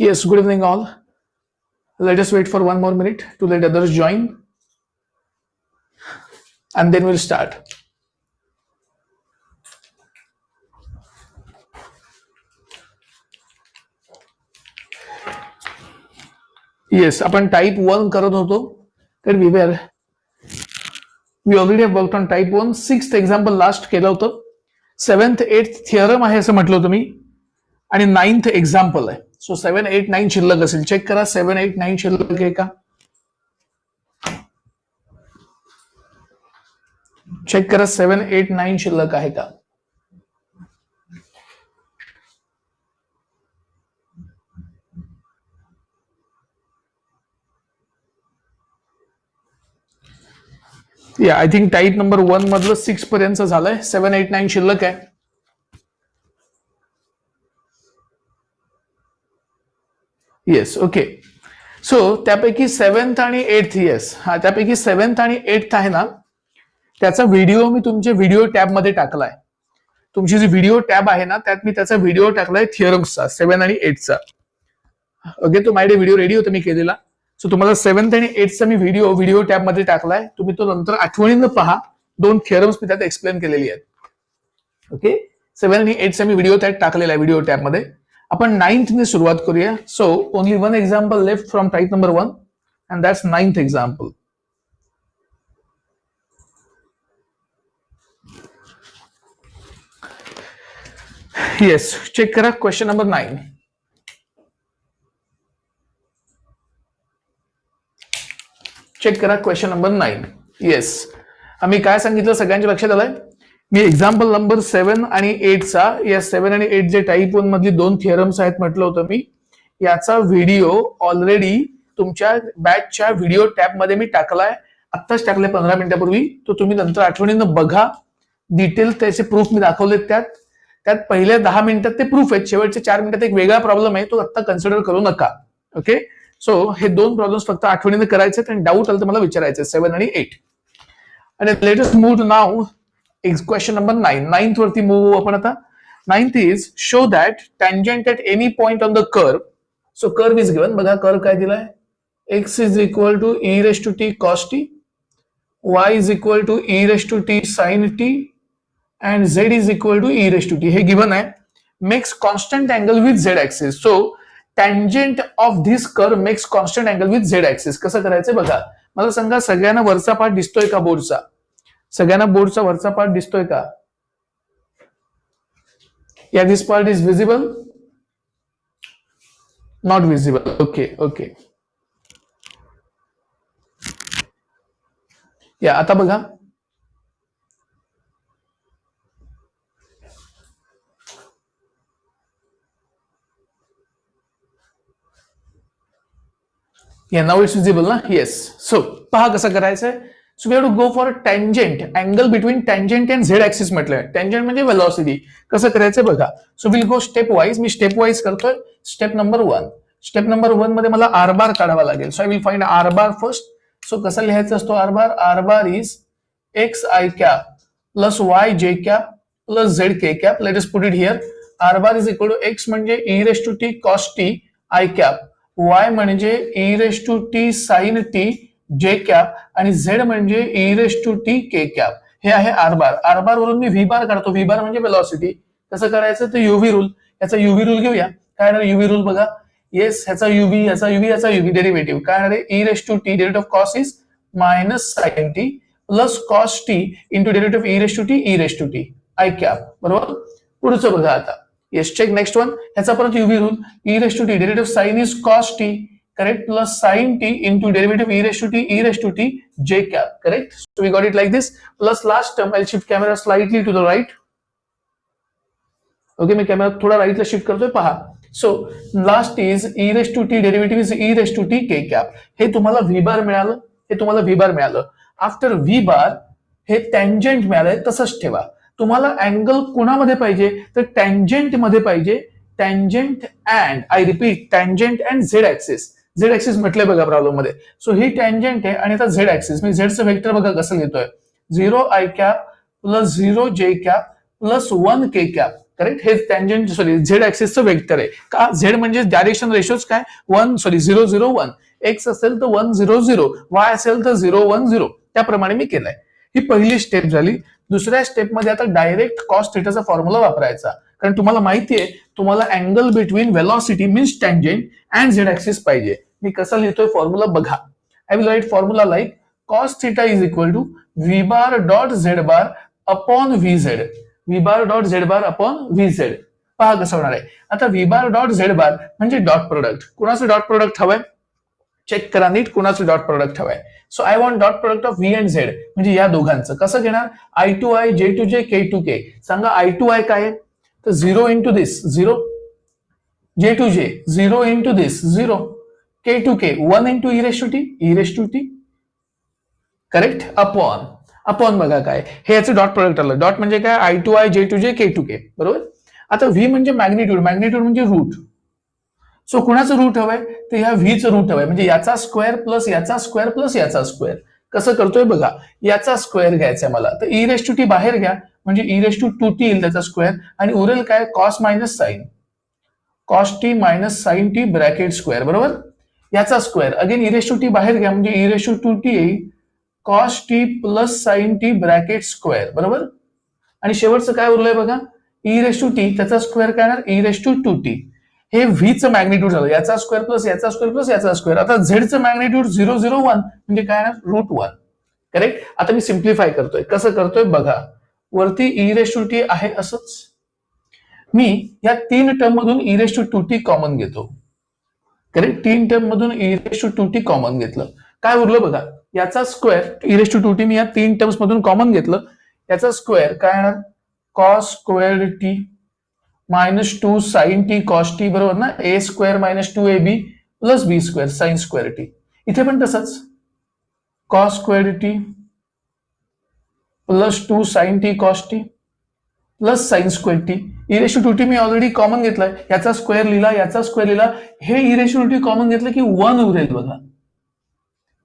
Yes, good evening all. Let us wait for 1 more minute to let others join and then we'll start. Yes, आपण type 1 करत होतो. तर we already have worked on type 1. 6th example last केलं होतं. 7th 8th theorem आहे असं म्हटलं होतं मी आणि 9th एक्झाम्पल आहे. सो 7 8 9 शिल्लक असेल. चेक करा 7 8 9 शिल्लक आहे का. चेक करा 7 8 9 शिल्लक आहे का. या आय थिंक टाईप नंबर 1 मधलं 6 पर्यंत झालंय. 7 8 9 शिल्लक आहे. Yes okay. सो त्यापैकी 7th आणि 8th येस हा त्यापैकी 7th आणि 8th आहे ना त्याचा व्हिडिओ मी तुमच्या व्हिडिओ टॅब मध्ये टाकलाय. तुमची जी व्हिडिओ टॅब आहे ना त्यात मी त्याचा व्हिडिओ टाकलाय थिअरम्सचा 7 आणि 8चा. ओके तो माझ्याकडे व्हिडिओ रेडी होता मी केलेला. सो तुम्हाला 7th आणि 8चा मी व्हिडिओ टॅब मध्ये टाकलाय. तुम्ही तो नंतर आठवणीनं पहा. 2 थिअरम्स मी त्यात एक्सप्लेन केलेली आहेत. ओके 7 आणि 8चा मी व्हिडिओ त्यात टाकलेला आहे व्हिडिओ टॅब मध्ये. आपण 9th ने सुरुवात करूया. So only 1 example left from type number 1 and that's 9th example. Yes check करा क्वेश्चन नंबर 9. चेक करा क्वेश्चन नंबर 9. येस आम्ही काय सांगितलं सगळ्यांच्या लक्षात आलंय. मी एक्झाम्पल नंबर 7 आणि 8चा या 7 आणि 8 जे टाईप 1 मधली 2 थिअरम्स आहेत म्हटलं होतं मी याचा व्हिडिओ ऑलरेडी तुमच्या बॅचच्या व्हिडिओ टॅब मध्ये मी टाकलाय. आत्ताच टाकले 15 मिनिटापूर्वी. तो तुम्ही नंतर आठवणीनं बघा. डिटेल त्याचे प्रूफ मी दाखवलेत त्यात पहिल्या 10 मिनिटात ते प्रूफ आहेत. शेवटच्या 4 मिनिटात एक वेगळा प्रॉब्लेम आहे तो आता कन्सिडर करू नका. ओके सो हे 2 प्रॉब्लेम्स फक्त आठवणीने करायचे आणि डाऊट आलं तर मला विचारायचं 7 आणि 8. आणि latest move now question number 9. 9th वरती मूव आपण आता. 9th is show that tangent at any point on the curve. So curve is given. बघा कर्व काय दिलाय. x is equal to e raise to T cos T, y is equal to e raise to T sine T and z is equal to e raised to t. हे given आहे. Makes constant angle with z axis. So tangent of this curve makes constant angle with z axis. कसं करायचं बघा. मला सांगा सगळ्यांना वरचा part दिसतोय का बोर्डचा. सगळ्यांना बोर्डचा वरचा पार्ट दिसतोय का. या this part is visible. Not visible. Okay okay या आता बघा. Yeah, now it's visible ना. Yes. So पहा कसं करायचंय. So we have to go for a tangent, angle between tangent and z axis म्हटलंय. Tangent म्हणजे velocity. कसं करायचंय बघा. So we'll go step wise. मी स्टेप वाईज करतोय. Step number 1. स्टेप नंबर 1 मध्ये मला r बार काढावा लागेल. So I will find r bar first. So कसं लिहायचं असतो r bar. r bar is x I cap plus y j cap plus z k cap. Let us put it here. r bar is equal to x म्हणजे e raised to t cos t I cap. y म्हणजे e raise to T sine T जे cap आणि z म्हणजे e raise to T K cap. हे आहे R बार. R bar वरून मी V बार काढतो. व्ही बार म्हणजे वेलॉसिटी. कसं करायचं तर युव्ही रूल. याचा युव्ही रूल घेऊया. काय आहे युव्ही रूल बघा. येस ह्याचा युव्ही याचा युव्ही डेरिव्हेटिव्ह काय आहे. e raise to T derivative of cos is minus sine T plus cos T into derivative e raise to T e raise to T I cap. बरोबर. पुढचं बघा आता. Yes, check next one. ह्याचा परत UV rule. E raised to t derivative sin is cos t, correct, plus sin t into derivative e raised to t j cap, correct. So we got it like this. Plus last term, I'll shift camera slightly to the right. Okay, me camera थोडा राईटला shift करतोय पहा. So last is e raised to t derivative is e raised to t k cap. हे तुम्हाला v bar मिळालं. After v bar हे tangent मिळालंय तसंच ठेवा. तुम्हाला अँगल कोणामध्ये पाहिजे तर टँजंट मध्ये पाहिजे. Tangent and I repeat tangent and Z axis. Z axis म्हटलंय बघा प्रॉब्लेम मध्ये. सो ही टँजंट आहे आणि आता झेड ऍक्सिस. मी झेडचं वेक्टर बघा कसं घेतोय. 0 I cap plus 0 j cap plus 1 k cap. Correct. हे टँजंट सॉरी झेड ऍक्सिसचं वेक्टर आहे. का झेड म्हणजे डायरेक्शन रेशोज काय 0 0 1. एक्स असेल तर 1 0 0, वाय असेल तर 0 1 0. त्याप्रमाणे मी केलंय. ही पहिली स्टेप झाली. दुसऱ्या स्टेपमध्ये आता डायरेक्ट कॉस थिटाचा फॉर्म्युला वापरायचा. कारण तुम्हाला माहितीये तुम्हाला angle between velocity means tangent and Z axis पाहिजे. मी कसा लिहितोय फॉर्म्युला बघा. I will write formula like cos theta is equal to V bar dot Z bar upon V Z. V bar dot Z bar upon V Z. पहा कसं होणार आहे. आता V bar dot Z bar म्हणजे dot product. कुणाचं dot product हवंय check करा नीट. कुणाचं डॉट प्रोडक्ट हवंय. So I want dot product of V and Z म्हणजे या दोघांचं. कसं घेणार आय टू आय जे टू जे के टू के. सांगा आय टू आय काय आहे तर 0 इंटू दिस 0, जे two J 0 into this 0, K two K 1 into E रेश to T. Correct. Upon upon बघा काय हे याचं डॉट प्रोडक्ट आलं. डॉट म्हणजे काय आय टू आय जे टू जे के टू के. बरोबर. आता व्ही म्हणजे मॅग्निट्यूड. मॅग्निट्यूड म्हणजे रूट. सो कुणाचं रूट हवंय तर ह्या व्हीचं रूट हवंय म्हणजे याचा स्क्वेअर प्लस याचा स्क्वेअर प्लस याचा स्क्वेअर. कसं करतोय बघा. याचा स्क्वेअर घ्यायचा मला तर ई रेश टू टी बाहेर घ्या म्हणजे ई रेश टू टू टी येईल त्याचा स्क्वेअर आणि उरेल काय cos minus sine. Cos T minus sine T bracket square. बरोबर. याचा स्क्वेअर अगेन ई रेश टू टी बाहेर घ्या म्हणजे ई रेश टू टू टी येईल cos T plus sine T bracket square. बरोबर. आणि शेवटचं काय उरलंय बघा ई रेश टू टी त्याचा स्क्वेअर काय येणार ई रेश टू टू टी. हे व्हीचं मॅग्निट्यूड झालं. याचा स्क्वेअर प्लस याचा स्क्वेअर प्लस याचा स्क्वेअर. आता झेडचं मॅग्निट्यूड 0 0 1 म्हणजे काय येणार रूट 1. करेक्ट. आता मी सिम्प्लिफाय करतोय. कसं करतोय बघा. वरती ई रेश टू टी आहे असंच. मी या 3 टर्म मधून ई रेश टू टू टी कॉमन घेतो. करेक्ट. 3 टर्म मधून ई रेश टू टू टी कॉमन घेतलं. काय उरलं बघा याचा स्क्वेअर ई रेश टू टू टी मी या 3 टर्म्स मधून कॉमन घेतलं. याचा स्क्वेअर काय येणार cos square T minus 2 sine T cos T. बरोबर ना. A square minus 2 A B plus B square sine square T. इथे पण तसंच cos square T plus 2 sine T cos T plus sine square T. E रेश to T मी already common घेतलाय. याचा square लिहिला याचा स्क्वेअर लिहिला. हे ई रेश टू टी कॉमन घेतलं की 1 उरेल बघा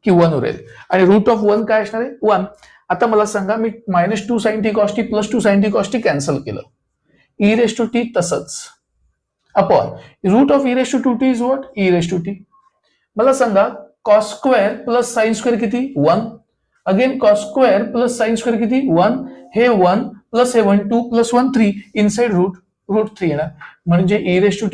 की 1 उरेल आणि रूट ऑफ 1 काय असणार आहे 1. आता मला सांगा मी minus 2 sine T cos T plus 2 sine T cos t cancel केलं. ई रेश टू टी तसंच अपॉन रूट ऑफ ई रेश to two t is what e रेश टू टी. मला सांगा cos square plus sine square किती 1. Again cos square plus sine square किती 1. हे 1 प्लस हे 1 2 प्लस 1 3 इनसाइड रूट रूट 3 येणार म्हणजे ई रेश टू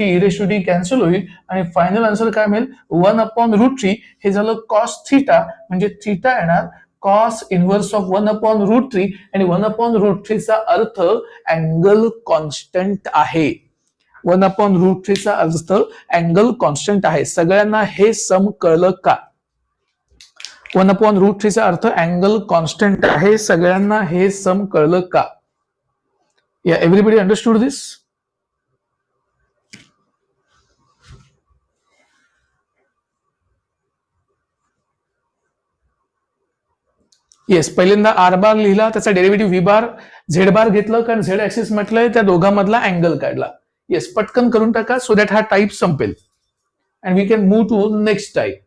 टी कॅन्सल होईल आणि फायनल आन्सर काय मिळेल 1 अपॉन रूट 3. हे झालं कॉस थिटा म्हणजे थिटा येणार cos inverse of 1 upon root 3 आणि 1 अपॉन रूट 3 चा अर्थ अँगल कॉन्स्टंट आहे. 1 अपॉन रूट 3 चा अर्थ अँगल कॉन्स्टंट आहे. सगळ्यांना हे सम कळलं का. 1 अपॉन रूट 3 चा अर्थ अँगल कॉन्स्टंट आहे. सगळ्यांना हे सम कळलं का. या एव्हरीबडी अंडरस्टूड दिस. येस. पहिल्यांदा आर बार लिहिला त्याचा डेरिव्हेटिव्ह व्ही बार झेड बार घेतलं कारण झेड ऍक्सिस म्हटलंय त्या दोघांमधला अँगल काढला. येस पटकन करून टाका सो दॅट हा टाईप संपेल and we can move to next type.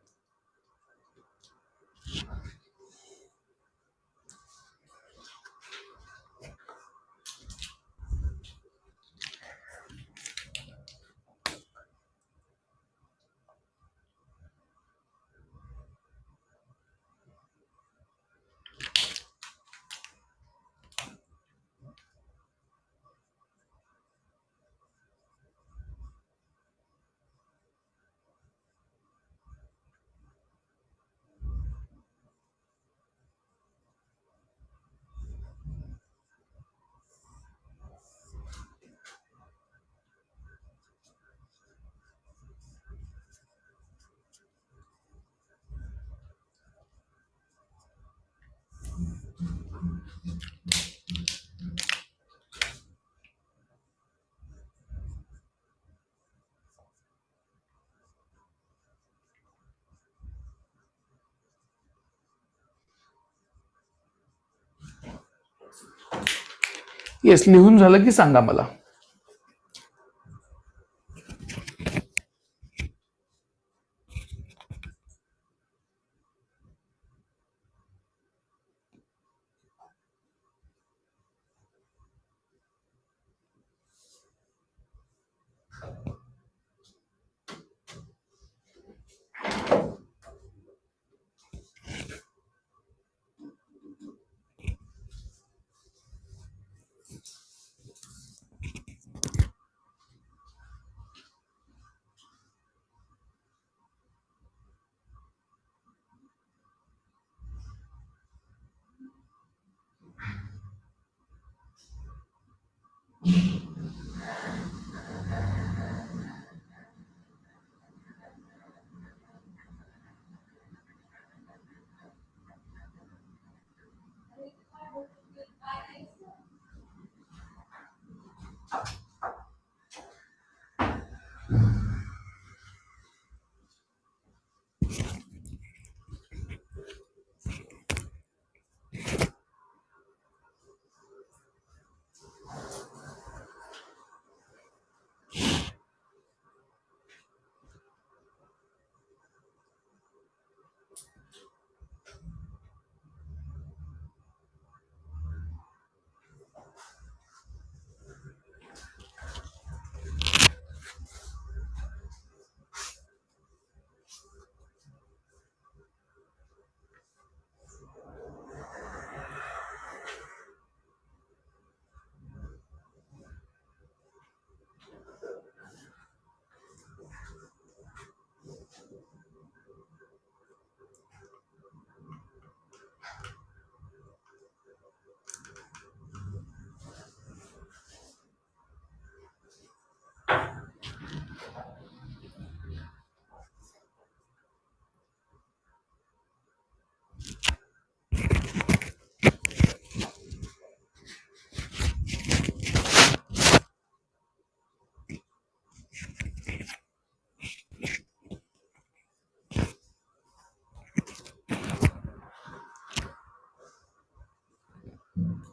Yes लिहून झालं की सांगा मला.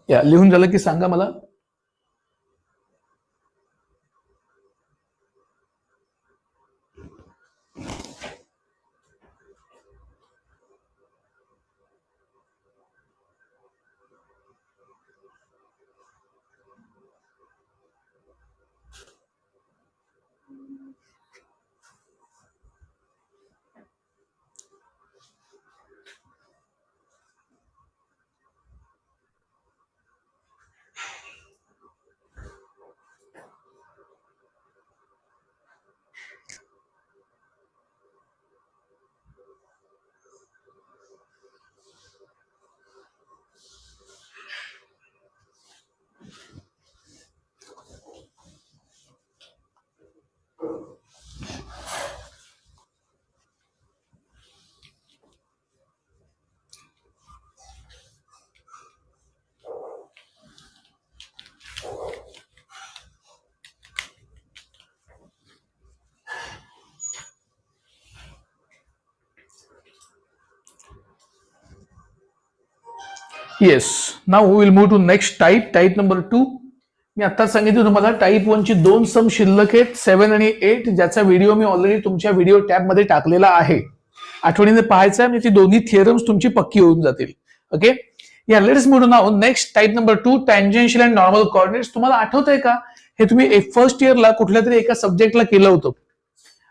या लिहून झालं की सांगा मला. Yes, now will move to next type number 2. मी आता सांगितलं तुम्हाला टाईप 1 ची 2 सम शिल्लक आहेत 7 आणि 8, ज्याचा व्हिडिओ मी ऑलरेडी तुमच्या व्हिडिओ टॅब मध्ये टाकलेला आहे. आठवणीने पाहायचं आहे, म्हणजे ती दोन्ही थिअरम्स तुमची पक्की होऊन जातील. ओके, या let's move now next type number 2, tangential and normal coordinates. तुम्हाला आठवतंय का हे तुम्ही फर्स्ट इयरला कुठल्या तरी एका सब्जेक्टला केलं होतं,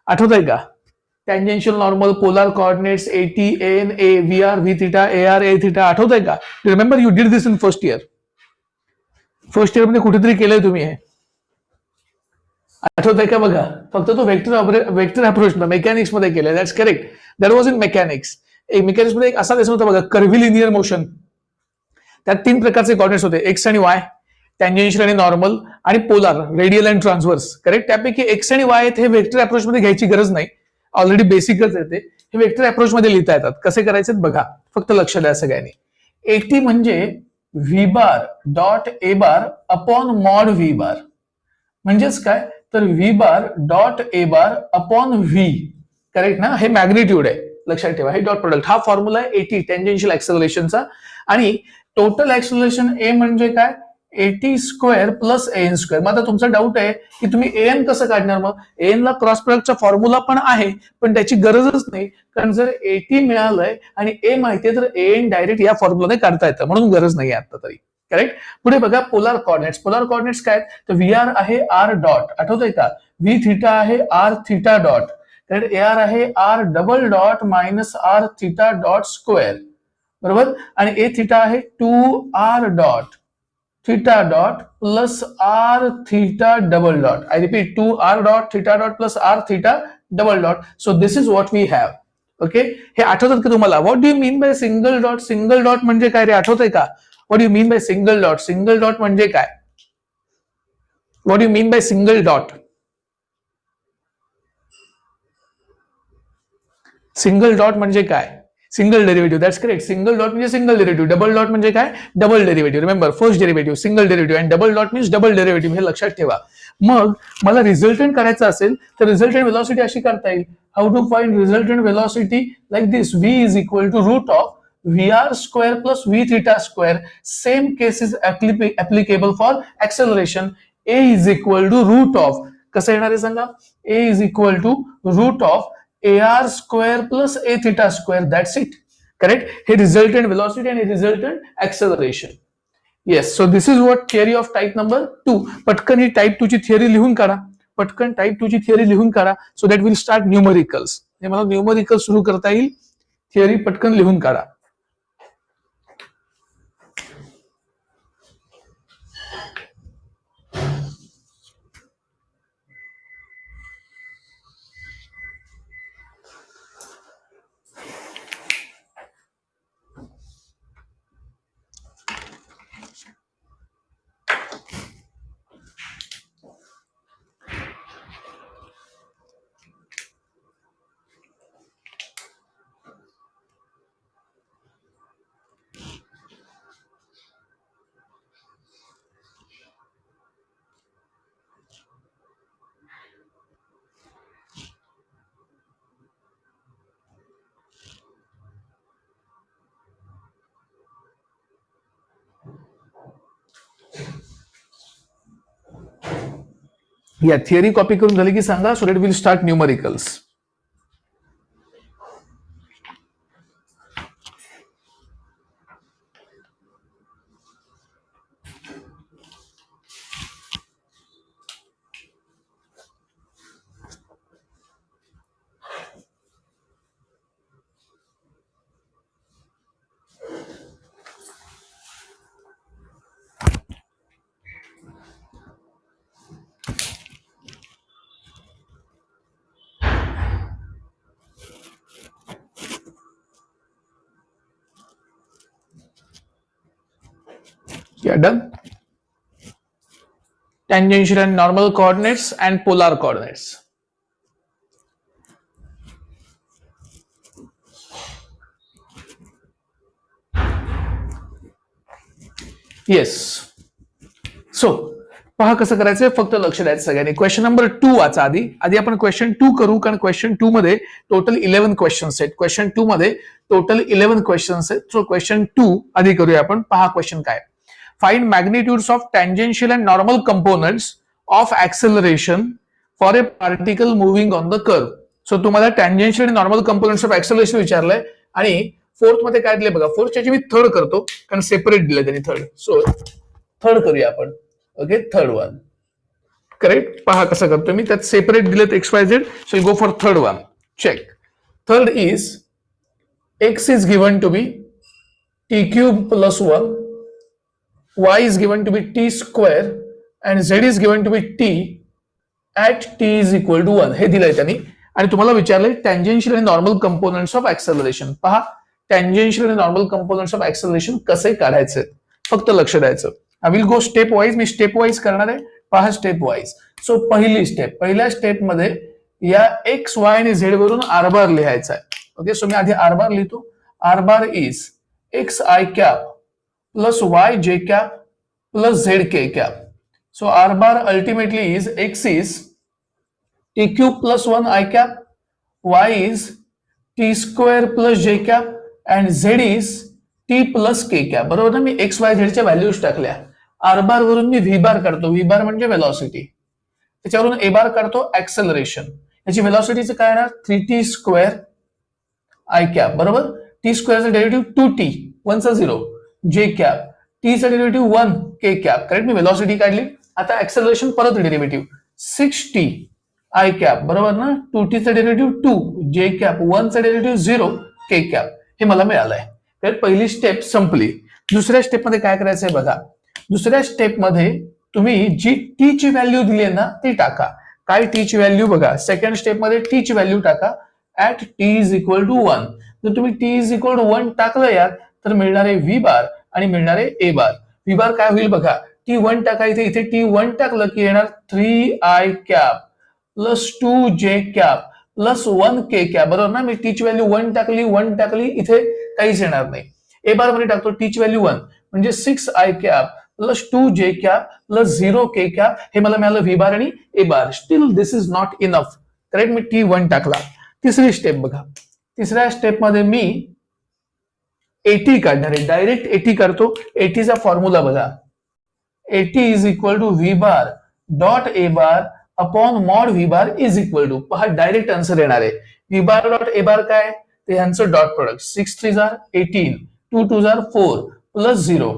आठवतंय का? Tangential normal, polar coordinates, AT, N, A, V R, V theta, A R, A theta, आठवतंय का? Remember you did this in first year. First year मध्ये कुठेतरी केलंय तुम्ही हे, आठवतंय का? बघा, फक्त तो वेक्टर अप्रोच मेकॅनिक्स मध्ये केलंय. That's correct, that was in mechanics. Mechanics मध्ये एक असा लेसन होता बघा, कर्व्हिलिनियर मोशन. त्यात 3 प्रकारचे कोऑर्डिनेट्स होते, एक्स आणि वाय, टँजेन्शियल आणि नॉर्मल, आणि polar, radial and transverse. Correct, त्यापैकी एक्स आणि वाय हे वेक्टर अप्रोच मध्ये घ्यायची गरज नाही, ऑलरेडी बेसिकच येते. हे वेक्टर अप्रोच मध्ये लिहिता येतात. कसे करायचे बघा, फक्त लक्ष द्या सगळ्यांनी. एटी म्हणजे व्ही बार डॉट ए bar upon mod V bar. म्हणजेच काय, तर व्ही बार डॉट ए बार अपॉन व्ही. करेक्ट ना, हे मॅग्निट्यूड आहे, लक्षात ठेवा. हे डॉट प्रोडक्ट, हा फॉर्म्युला आहे एटी टँजेन्शियल ऍक्सेलरेशनचा. आणि टोटल ऍक्सेलरेशन ए म्हणजे काय, AT square plus n square. मग आता तुमचा डाऊट आहे की तुम्ही एन कसं काढणार. मग एन ला क्रॉस प्रोडक्टचा फॉर्म्युला पण आहे, पण त्याची गरजच नाही, कारण जर एटी मिळालंय आणि ए माहितीये तर एन डायरेक्ट या फॉर्म्युलाने काढता येतं, म्हणून गरज नाही आता तरी. करेक्ट. पुढे बघा पोलार कोऑर्डिनेट्स. पोलार कोऑर्डिनेट्स काय, तर व्ही आर आहे आर डॉट, आठवतंय का? व्ही थिटा आहे r theta dot. Correct, a r आहे r double dot minus r theta dot square, बरोबर. आणि ए थिटा आहे 2r dot theta dot plus r theta double dot. I repeat, 2r dot theta dot plus r theta double dot. So this is what we have. Okay, हे आठवतात का तुम्हाला? What do you mean by single dot? Single dot म्हणजे काय रे, आठवतंय का? What do you mean by single dot? Single dot म्हणजे काय? What do you mean by single dot? Single dot म्हणजे काय? Single derivative. That's correct. Single dot म्हणजे सिंगल डेरिव्हेटिव्ह. डबल डॉट म्हणजे काय? Double derivative. Remember, first derivative, single derivative, आणि double dot means double derivative. हे लक्षात ठेवा. मग मला रिझल्टंट करायचं असेल तर रिझल्टंट व्हेलॉसिटी अशी करता येईल. How to find resultant velocity? Like this, v is equal to root of VR square plus V theta square. Same case is applicable for acceleration. A is equal to root of, कसं येणार आहे सांगा? A is equal to root of AR square plus A theta square. That's it. Correct? He resultant velocity and he resultant acceleration. Yes. So this is what theory of type number 2. पटकन ही type 2 ची theory लिहून काढा. पटकन type 2 ची theory लिहून काढा. So that we'll start numericals. हे मला न्यूमरिकल सुरू करता येईल. थिअरी पटकन लिहून काढा. या थिअरी कॉपी करून झाली की सांगा, so that will start numericals. Yeah, done. Tangential and normal coordinates and polar coordinates. Yes. So पहा कसं करायचंय, फक्त लक्ष द्यायचं सगळ्यांनी. क्वेश्चन नंबर 2 वाचा आधी आपण क्वेश्चन 2 करू, कारण क्वेश्चन 2 मध्ये टोटल 11 क्वेश्चन्स आहेत. क्वेश्चन 2 मध्ये टोटल 11 क्वेश्चन्स आहेत. सो क्वेश्चन 2 आधी करूया आपण. पहा क्वेश्चन काय. Find magnitudes of tangential and normal components of acceleration for a particle moving on the curve. So तुम्हाला टँजेन्शियल आणि नॉर्मल कंपोनंट्स ऑफ ऍक्सेलरेशन विचारलंय, आणि फोर्थ मध्ये काय दिले बघा. फोर्थच्या मी थर्ड करतो, कारण सेपरेट दिले त्यांनी थर्ड. सो थर्ड करूया आपण. Okay, third one. करेक्ट. पहा कसं करतो मी. त्यात सेपरेट दिलेत XYZ. So go for third one. Check. Third is x is given to be t cube plus 1, y is given to be t square, and z is given to be t at t is equal to 1. हे दिलंय त्यांनी, आणि तुम्हाला विचारलंय tangential आणि normal components of acceleration. पहा tangential आणि normal components of acceleration कसे काढायचे, फक्त लक्ष द्यायचं. I will go step wise. मी स्टेप वाईज करणार आहे. पहा स्टेप वाईज. सो पहिली स्टेप, पहिल्या स्टेप मध्ये या एक्स वाय आणि झेड वरून आर बार लिहायचा आहे. ओके, सो मी आधी आर बार लिहितो. R bar is X I cap plus Y J cap plus Z K cap. So R bar ultimately is X is T cube plus 1 I cap, Y is T square plus J cap, and Z is T plus K cap. बरोबर ना. मी X Y झेडच्या values टाकल्या. R bar वरून मी V बार काढतो. V बार म्हणजे velocity. त्याच्यावरून ए बार काढतो ऍक्सेलरेशन. याची वेलॉसिटीचं काय येणार 3t स्क्वेअर आय कॅप. बरोबर. टी स्क्वेअरचा डेरिव्हेटिव्ह 2t, 1चा 0, जे कॅप, टी चा डेरिव्हेटिव्ह 1, के कॅप. करेक्ट. मी वेलॉसिटी काढली. आता ऍक्सेलरेशन परत डेरिव्हेटिव्ह 6t आय कॅप. बरोबर ना. 2t चा डेरिव्हेटिव्ह 2, जे कॅप, 1चा डेरिव्हेटिव्ह 0, के कॅप. हे मला मिळालंय. तर पहिली स्टेप संपली. दुसऱ्या स्टेप मध्ये काय करायचंय बघा. दुसऱ्या स्टेप मध्ये तुम्ही जी टी ची व्हॅल्यू दिली आहे ना ती टाका. काय टी ची व्हॅल्यू बघा. सेकंड स्टेप मध्ये टी ची व्हॅल्यू टाका at T is equal to 1. जर तुम्ही टी इज इक्वल टू 1 टाकलं यार, तर मिळणार आहे व्ही बार आणि मिळणार आहे ए बार. व्ही बार काय होईल बघा. टी 1 टाका इथे टी 1 टाकलं की येणार 3 I cap plus 2 j cap plus 1 k cap. बरोबर ना. मी टी ची व्हॅल्यू 1 टाकली, इथे काहीच येणार नाही. ए बार मध्ये टाकतो टी ची व्हॅल्यू 1 म्हणजे 6 I cap plus 2 j cap plus 0 k cap. हे मला मिळालं व्ही बार आणि a bar. Still this is not enough. Correct. मी टी 1 टाकला. तिसरी स्टेप बघा. तिसऱ्या स्टेप मध्ये मी एटी काढणार आहे. डायरेक्ट एटी करतो. एटीचा फॉर्म्युला बघा. AT is equal to V bar dot A bar upon mod V bar is equal to. पहा डायरेक्ट आन्सर येणार आहे. व्ही बार डॉट ए बार काय ते ह्यांचं dot product. 6 3 18, 2 2 4 plus 0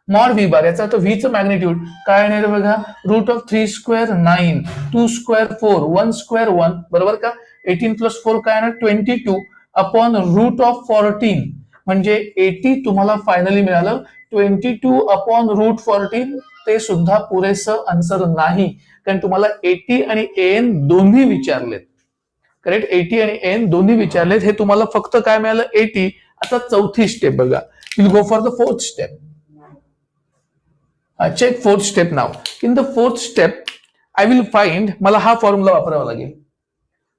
mod V bar. याचा अर्थ व्ही चं मॅग्निट्यूड काय येणार बघा. Root of 3 square 9, 2 square 4, 1 square 1. बरोबर का. 18 प्लस 4 काय येणार 22 अपॉन रूट ऑफ 14. म्हणजे 80 तुम्हाला फायनली मिळालं. 22 अपॉन रूट 14 ते सुद्धा पुरेसं आन्सर नाही, कारण तुम्हाला 80 आणि एन दोन्ही विचारलेत. करेक्ट. 80 आणि एन दोन्ही विचारलेत. हे तुम्हाला फक्त काय मिळालं 80. आता चौथी स्टेप बघा. Will go for the fourth step. Check fourth step now. In the fourth step I will find. मला हा फॉर्म्युला वापरावा लागेल.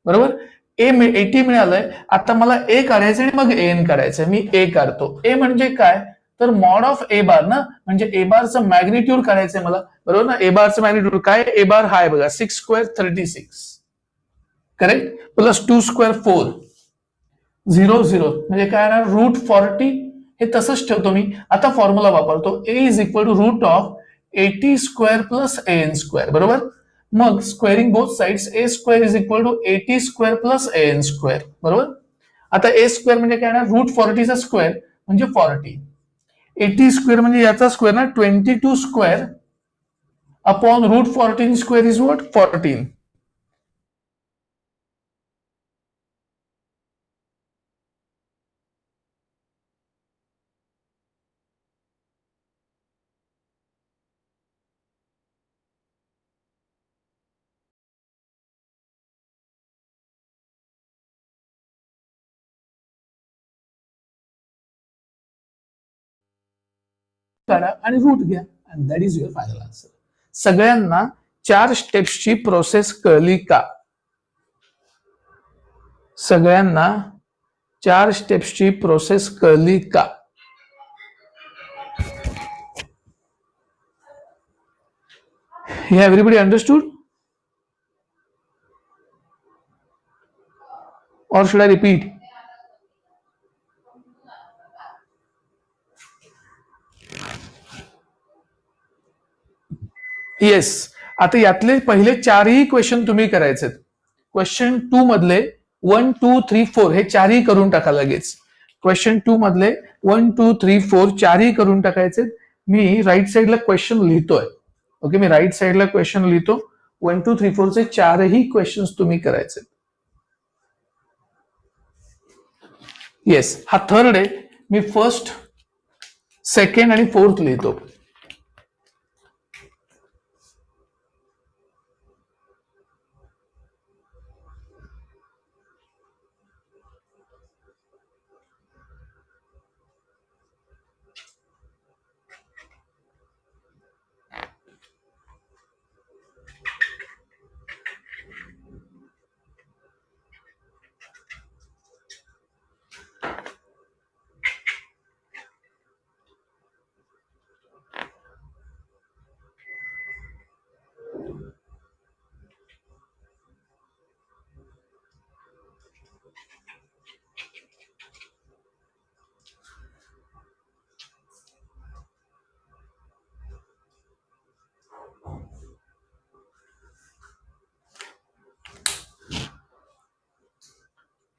बरोबर. 80 मिळालंय. आता मला ए काढायचं आणि मग एन काढायचंय. मी ए काढतो. ए म्हणजे काय तर मॉड ऑफ ए बार ना, म्हणजे ए बारचं मॅग्निट्यूड काढायचंय मला. बरोबर ना. ए बारचं मॅग्निट्यूड काय. ए बार हाय बघा 6 स्क्वेअर 36. करेक्ट. प्लस 2 स्क्वेअर 4, 0 0 म्हणजे काय येणार रूट 40. हे तसंच ठेवतो मी. आता फॉर्म्युला वापरतो. A is equal to root of 80 square plus n square. बरोबर. मग squaring both sides a square is equal to AT square plus a n square, बरोबर. आता ए स्क्वेअर म्हणजे काय ना, रूट 40चा स्क्वेअर म्हणजे 40. 80 स्क्वेअर म्हणजे याचा स्क्वेअर ना, 22 square upon root 14 square is what, 14. काढा आणि रूट घ्या, and that is your final answer. सगळ्यांना 4 स्टेप्सची प्रोसेस कळली का? सगळ्यांना 4 स्टेप्सची प्रोसेस कळली का? Everybody understood or should I repeat? Yes. आता यातले पहिले 4ही क्वेश्चन तुम्ही करायचे. क्वेश्चन 2 मधले 1, 2, 3, 4 हे 4ही करून टाका लगेच. क्वेश्चन 2 मधले 1, 2, 3, 4 4ही करून टाकायचे. मी राईट साईडला क्वेश्चन लिहितोय. ओके, मी राईट साईडला क्वेश्चन लिहितो. 1, 2, 3, 4 चे 4ही क्वेश्चन तुम्ही करायचे. येस, हा थर्ड आहे. मी फर्स्ट, सेकंड आणि फोर्थ लिहितो.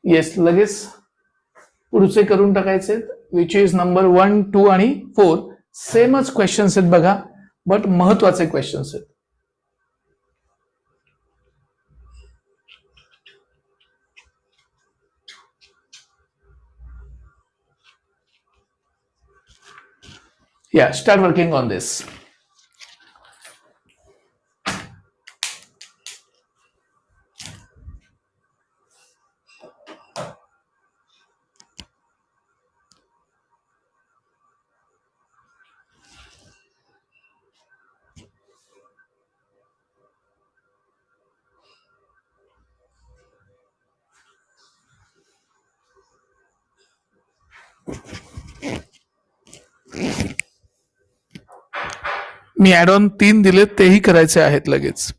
येस, लगेच पुढचे करून टाकायचे. विच इज नंबर 1, 2 आणि 4. सेमच क्वेश्चन्स आहेत बघा, बट महत्वाचे क्वेश्चन्स आहेत. Yeah, start working on this. मी ऍड ऑन 3 दिले, तेही करायचे आहेत लगेच.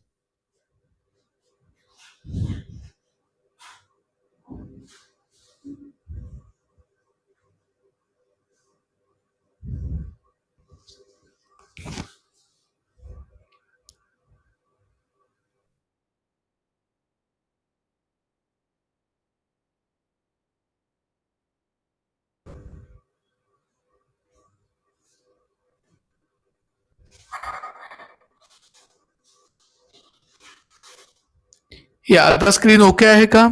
या आता स्क्रीन ओके आहे का?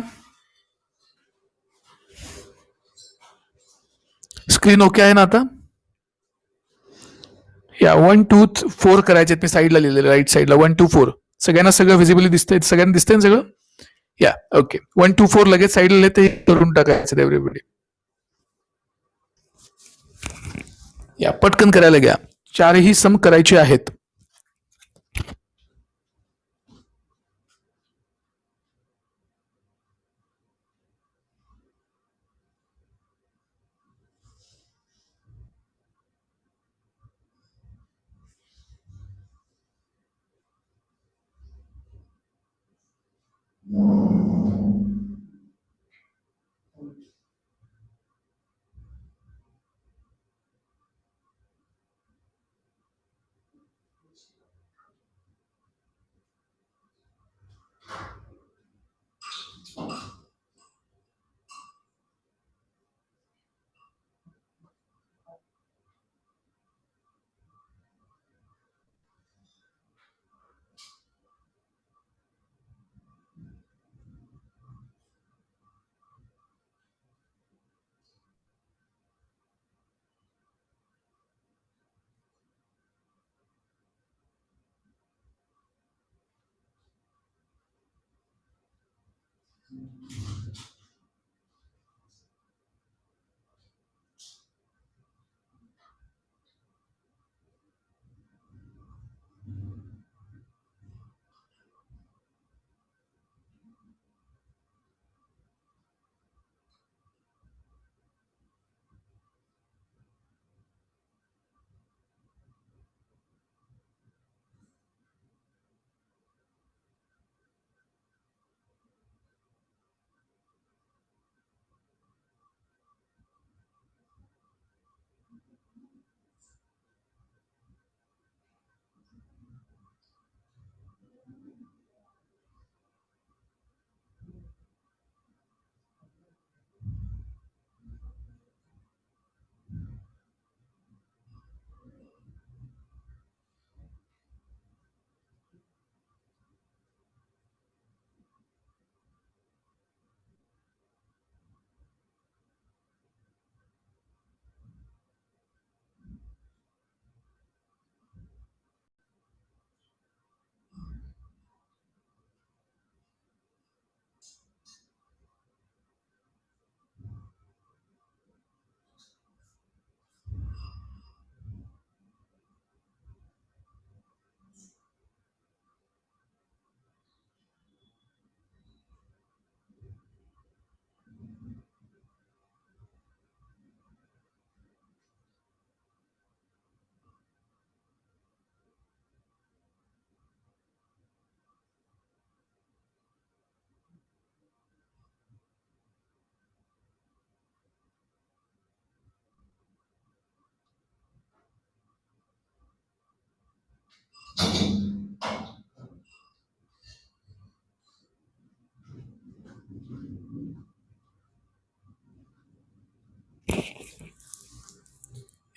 स्क्रीन ओके आहे ना आता? या 1, 2, 4 करायचे. मी साईडला लिहिलेलं, राईट साईडला 1, 2, 4. सगळ्यांना सगळं व्हिजिबली दिसतंय? सगळ्यांना दिसतंय सगळं? या ओके. 1, 2, 4 लगेच साईडला लिहिले, ते करून टाकायचं एव्हरीबडी. या पटकन करायला घ्या. 4ही सम करायचे आहेत.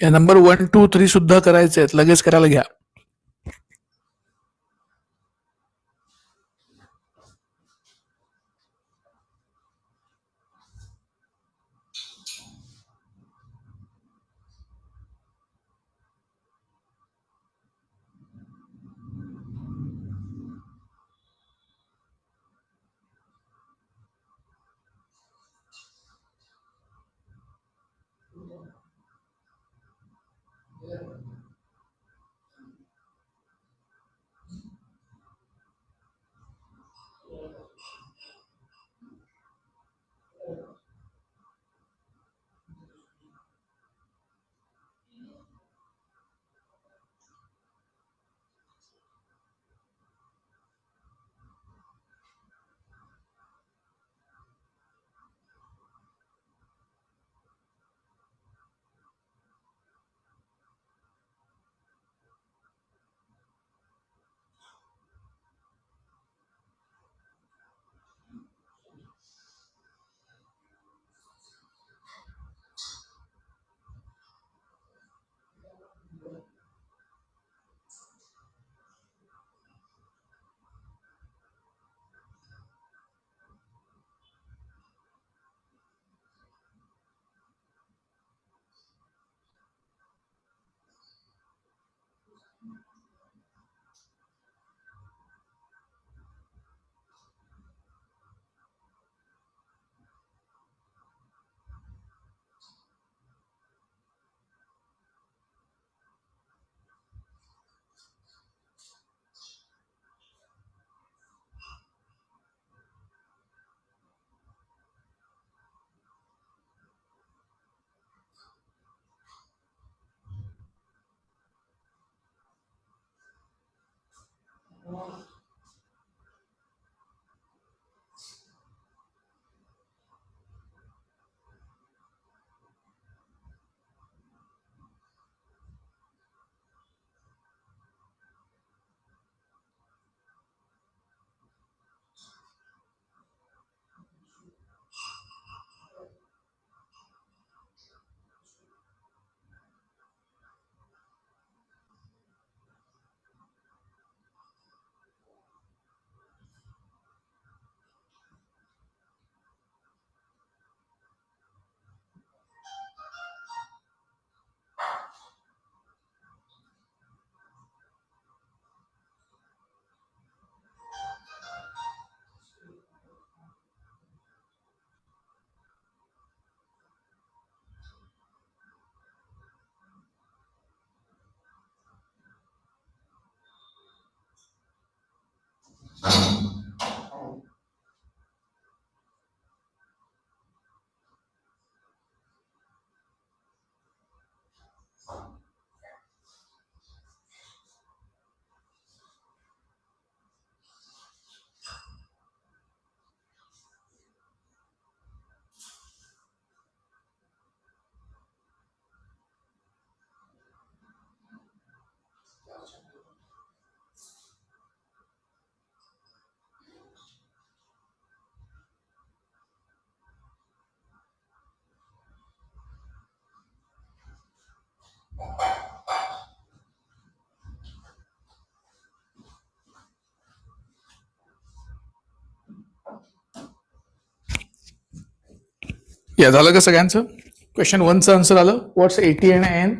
या नंबर 1, 2, 3 सुद्धा करायचे आहेत, लगेच करायला घ्या. या झालं का सगळ्यांचं? क्वेश्चन 1चं आन्सर आलं. What's AT and AN?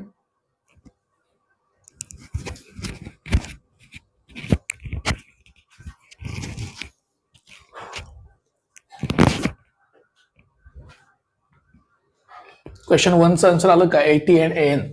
Question 1चं आन्सर आलं का? AT and AN.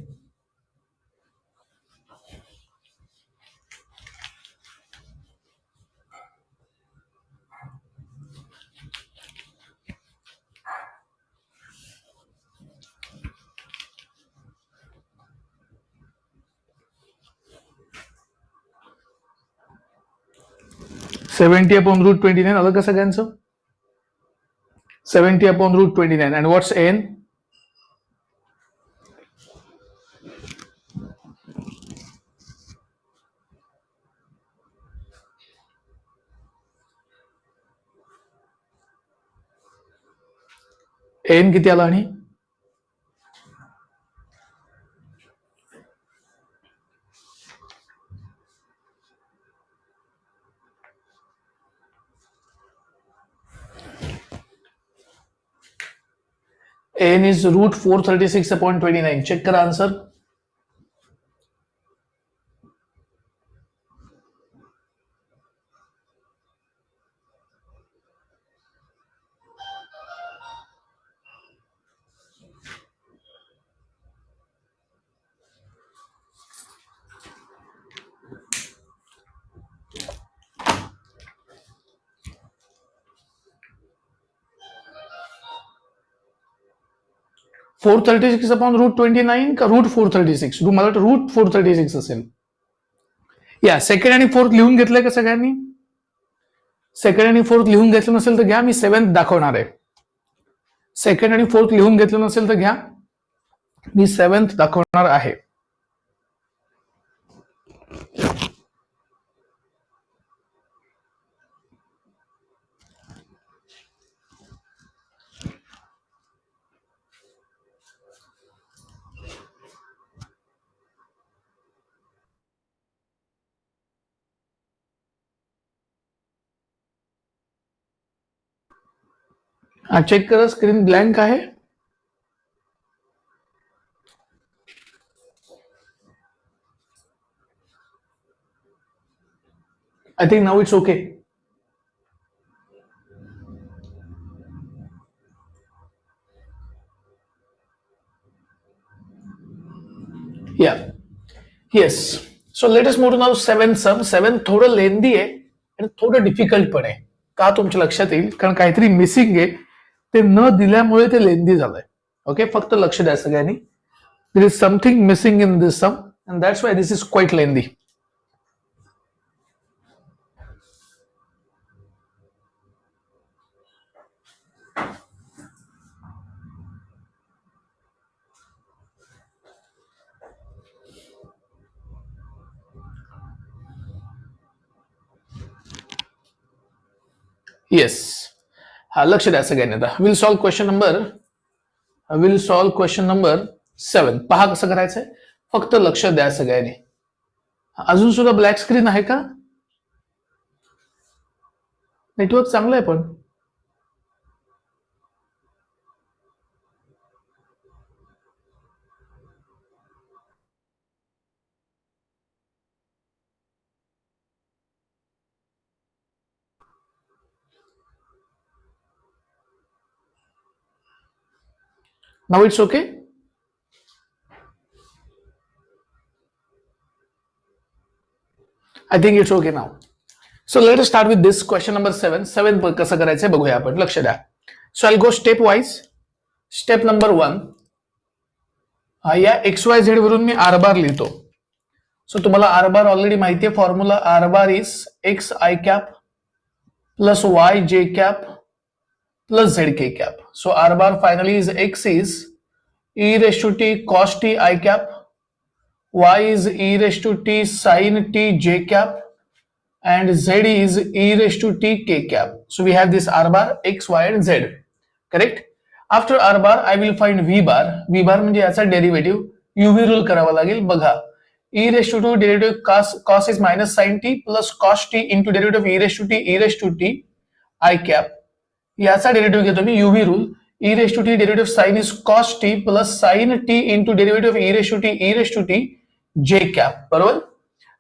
(70/√29) आलं का सगळ्यांचं? 70/√29. And what's AN? AN किती आला आणि? AN is √436/29. चेक करा आन्सर. (436/√29) का √436? मला वाटतं √436 असेल. या सेकंड आणि फोर्थ लिहून घेतलंय का सगळ्यांनी? सेकंड आणि फोर्थ लिहून घेतलं नसेल तर घ्या, मी 7th दाखवणार आहे. सेकंड आणि फोर्थ लिहून घेतलं नसेल तर घ्या, मी 7th दाखवणार आहे. हा चेक करा, स्क्रीन ब्लँक आहे. I think now it's okay. Yeah. Yes. So let us move to now 7th sum. 7th थोडं लेंदी आहे आणि थोडं डिफिकल्ट पण आहे. का तुमच्या लक्षात येईल? कारण काहीतरी मिसिंग आहे, ते न दिल्यामुळे ते लेंदी झालंय. ओके, फक्त लक्ष द्या सगळ्यांनी. There is something missing in this sum and that's why this is quite lengthy. Yes. हा लक्ष द्या सगळ्यांनी. आता विल सॉल्व क्वेश्चन नंबर 7. पहा कसं करायचंय, फक्त लक्ष द्या सगळ्यांनी. अजून सुद्धा ब्लॅक स्क्रीन आहे का? नेटवर्क चांगलं आहे पण. Now it's okay. I think it's okay now. So let us start with this question number 7. 7 कसं करायचंय बघूया आपण. लक्ष द्या. So I'll go step wise. Step number 1. या XYZ वरून मी R बार लिहितो. सो तुम्हाला R बार ऑलरेडी माहिती आहे. Formula R bar is XI cap plus YJ cap plus ZK cap. So R bar finally is X is e raised to t cos t I cap, Y is e raised to t sin t j cap, and Z is e raised to t k cap. So we have this R bar X, Y and Z. Correct? After R bar I will find V bar. V bar म्हणजे याचा derivative UV rule करावा लागेल. बघा, e raised to 2 derivative cos is minus sin t plus cos t into derivative e raised to t I cap. याचा derivative घेतो मी UV rule. e raised to t derivative of sin is cos t plus sin t into derivative of e raised to t j cap, बरोबर.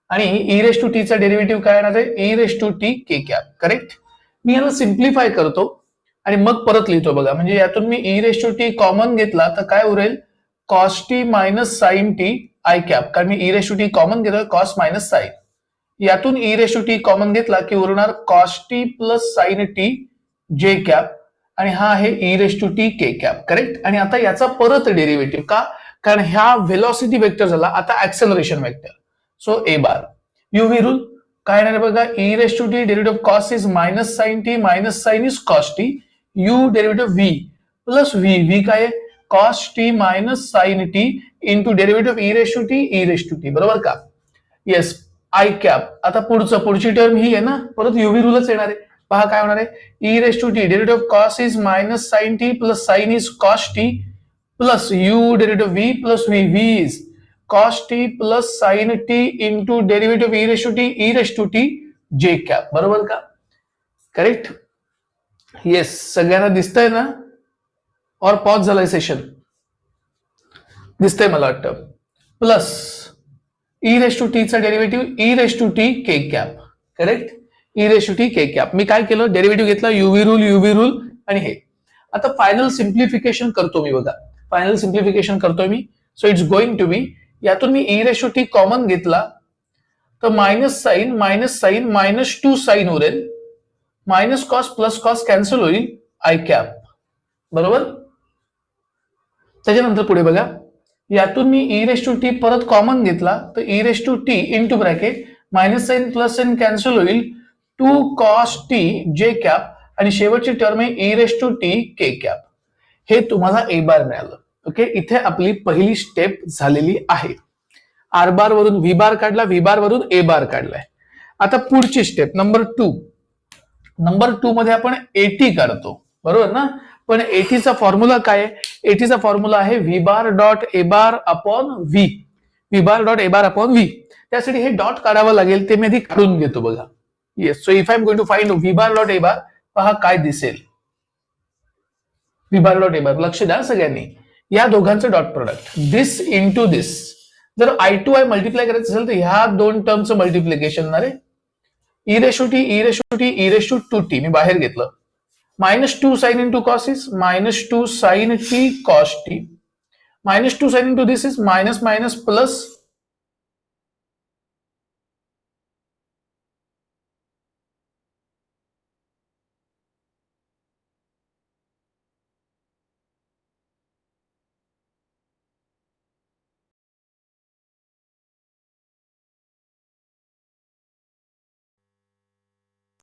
आणि e raised to t चा derivative काय येणार आहे, e raised to t k cap, correct. मी याला simplify करतो आणि मग परत लिहितो बघा. म्हणजे यातून मी e raised to t common घेतला तर काय उरेल, cos t minus sin t i cap, कारण मी e raised to t common घेतोय cos मायनस sin. यातून e raised to t common घेतला की उरणार cos t plus sin t j cap आणि हा आहे e raised to t k cap, correct. आणि आता याचा परत डेरिव्हेटिव्ह का, कारण ह्या व्हेलॉसिटी वेक्टर झाला आता ऍक्सेलरेशन वेक्टर. सो ए बार युव्ही रूल काय येणार बघा, e raised to t derivative cos is minus sin t minus sin is cos t, u derivative v plus v काय आहे cos t minus sin t into derivative e raised to t, बरोबर का. Yes i cap. आता पुढची term ही आहे ना, परत UV रूलच येणार आहे. पहा काय होणार आहे, e raised to t derivative cos is minus sin t plus sin is cos t plus u derivative v plus v is cos t plus sin t into derivative e raised to t j cap, बरोबर का, correct. Yes सगळ्यांना दिसतंय ना, और pause झालाय session, दिसतंय मला वाटतं. Plus e raised to t चा derivative e raised to t k cap, correct. e raised to t k cap. मी काय केलं, डेरिव्हेटिव्ह घेतला, युव्ही रूल आणि हे. आता फायनल सिम्प्लिफिकेशन करतो मी बघा, फायनल सिम्प्लिफिकेशन करतोय मी. So it's going to be, यातून मी e raised to t common घेतला तर मायनस साइन मायनस 2 साइन उरेल, minus cos plus cos cancel होईल, आय कॅप, बरोबर. त्याच्यानंतर पुढे बघा, यातून मी e raised to t परत कॉमन घेतला तर e raised to t into bracket minus sine plus sine cancel होईल, 2 cos t j cap आणि शेवटची टर्म आहे e raised to t k cap. हे तुम्हाला ए बार मिळालं. ओके, इथे आपली पहिली स्टेप झालेली आहे. आर बार वरून व्ही बार काढला, व्ही बार वरून ए बार काढलाय. आता पुढची स्टेप नंबर 2 मध्ये आपण एटी काढतो, बरोबर ना. पण एटीचा फॉर्म्युला काय आहे, एटीचा फॉर्म्युला आहे व्ही बार डॉट ए bar upon V bar dot ए बार अपॉन व्ही. त्यासाठी हे डॉट काढावं लागेल, ते मी आधी काढून घेतो बघा. Yes, so if I am going to find v bar dot A bar, पहा काय दिसेल, व्ही बार डॉट ए बार. लक्ष द्या सगळ्यांनी, या दोघांचं डॉट प्रोडक्ट दिस इंटू दिस. जर आय टू आय मल्टिप्लाय करायचं असेल तर ह्या दोन टर्मचं मल्टिप्लिकेशन ना रे, e raised to 2t मी बाहेर घेतलं, minus 2 sine into cos is minus 2 sine T cos T, minus 2 sine into this is minus minus plus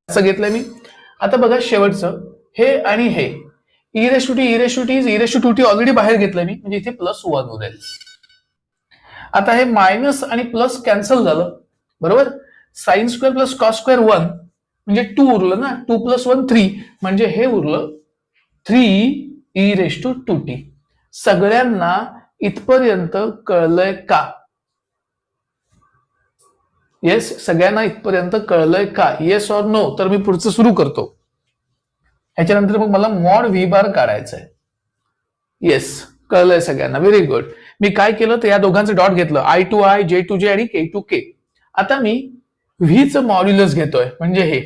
असं घेतलंय मी. आता बघा शेवटचं हे आणि हे e raised to t is e raised to 2t already बाहेर घेतलंय मी, म्हणजे इथे प्लस 1 उरेल. आता हे मायनस आणि प्लस कॅन्सल झालं, बरोबर. Sign square plus cos square 1 म्हणजे 2 उरलं ना, 2 प्लस 1 3 म्हणजे हे उरलं 3 e raised to 2t. सगळ्यांना इथपर्यंत कळलंय का? येस, सगळ्यांना इथपर्यंत कळलंय का? Yes or no? तर मी पुढचं सुरू करतो. ह्याच्यानंतर मग मला मॉड व्ही बार काढायचंय. येस, कळलंय सगळ्यांना, व्हेरी गुड. मी काय केलं तर या दोघांचं डॉट घेतलं, आय टू आय, जे टू जे आणि के टू के. आता मी व्हीचं मॉड्युलस घेतोय, म्हणजे हे,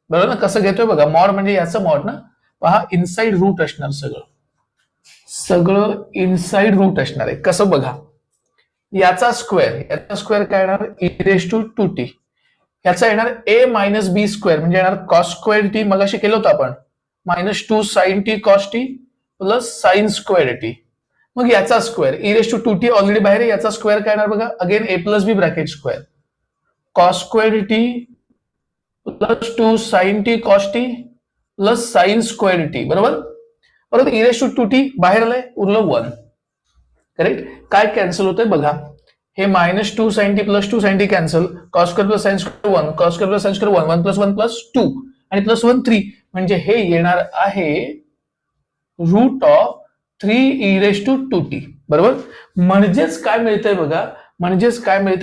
बरोबर ना. कसं घेतोय बघा, मॉड म्हणजे याचं मॉड ना, पहा इनसाइड रूट असणार, सगळं इनसाइड रूट असणार आहे. कसं बघा, याचा स्क्वेअर काय येणार, e raised to 2t. याचा येणार a मायनस बी स्क्वेअर म्हणजे येणार कॉस स्क्वेअर टी, मगाशी केलं होतं आपण, minus 2 sine T cos T plus sine square T. मग याचा square e raised to 2t already बाहेर आहे, याचा स्क्वेअर काय येणार बघा, again a plus B bracket square cos square T plus 2 sine T cos T plus sine square T, बरोबर. परत e raised to 2t बाहेर आलंय, उरलं 1, करेक्ट. काय कॅन्सल होतंय बघा, हे minus 2 sine T plus 2 sine T cancel, cos square plus sine square 1, cos square plus sine square 1, 1 plus 1 plus 2 आणि प्लस 1 3 म्हणजे हे येणार आहे root of 3 e raised to 2t, बरोबर. म्हणजेच काय मिळतंय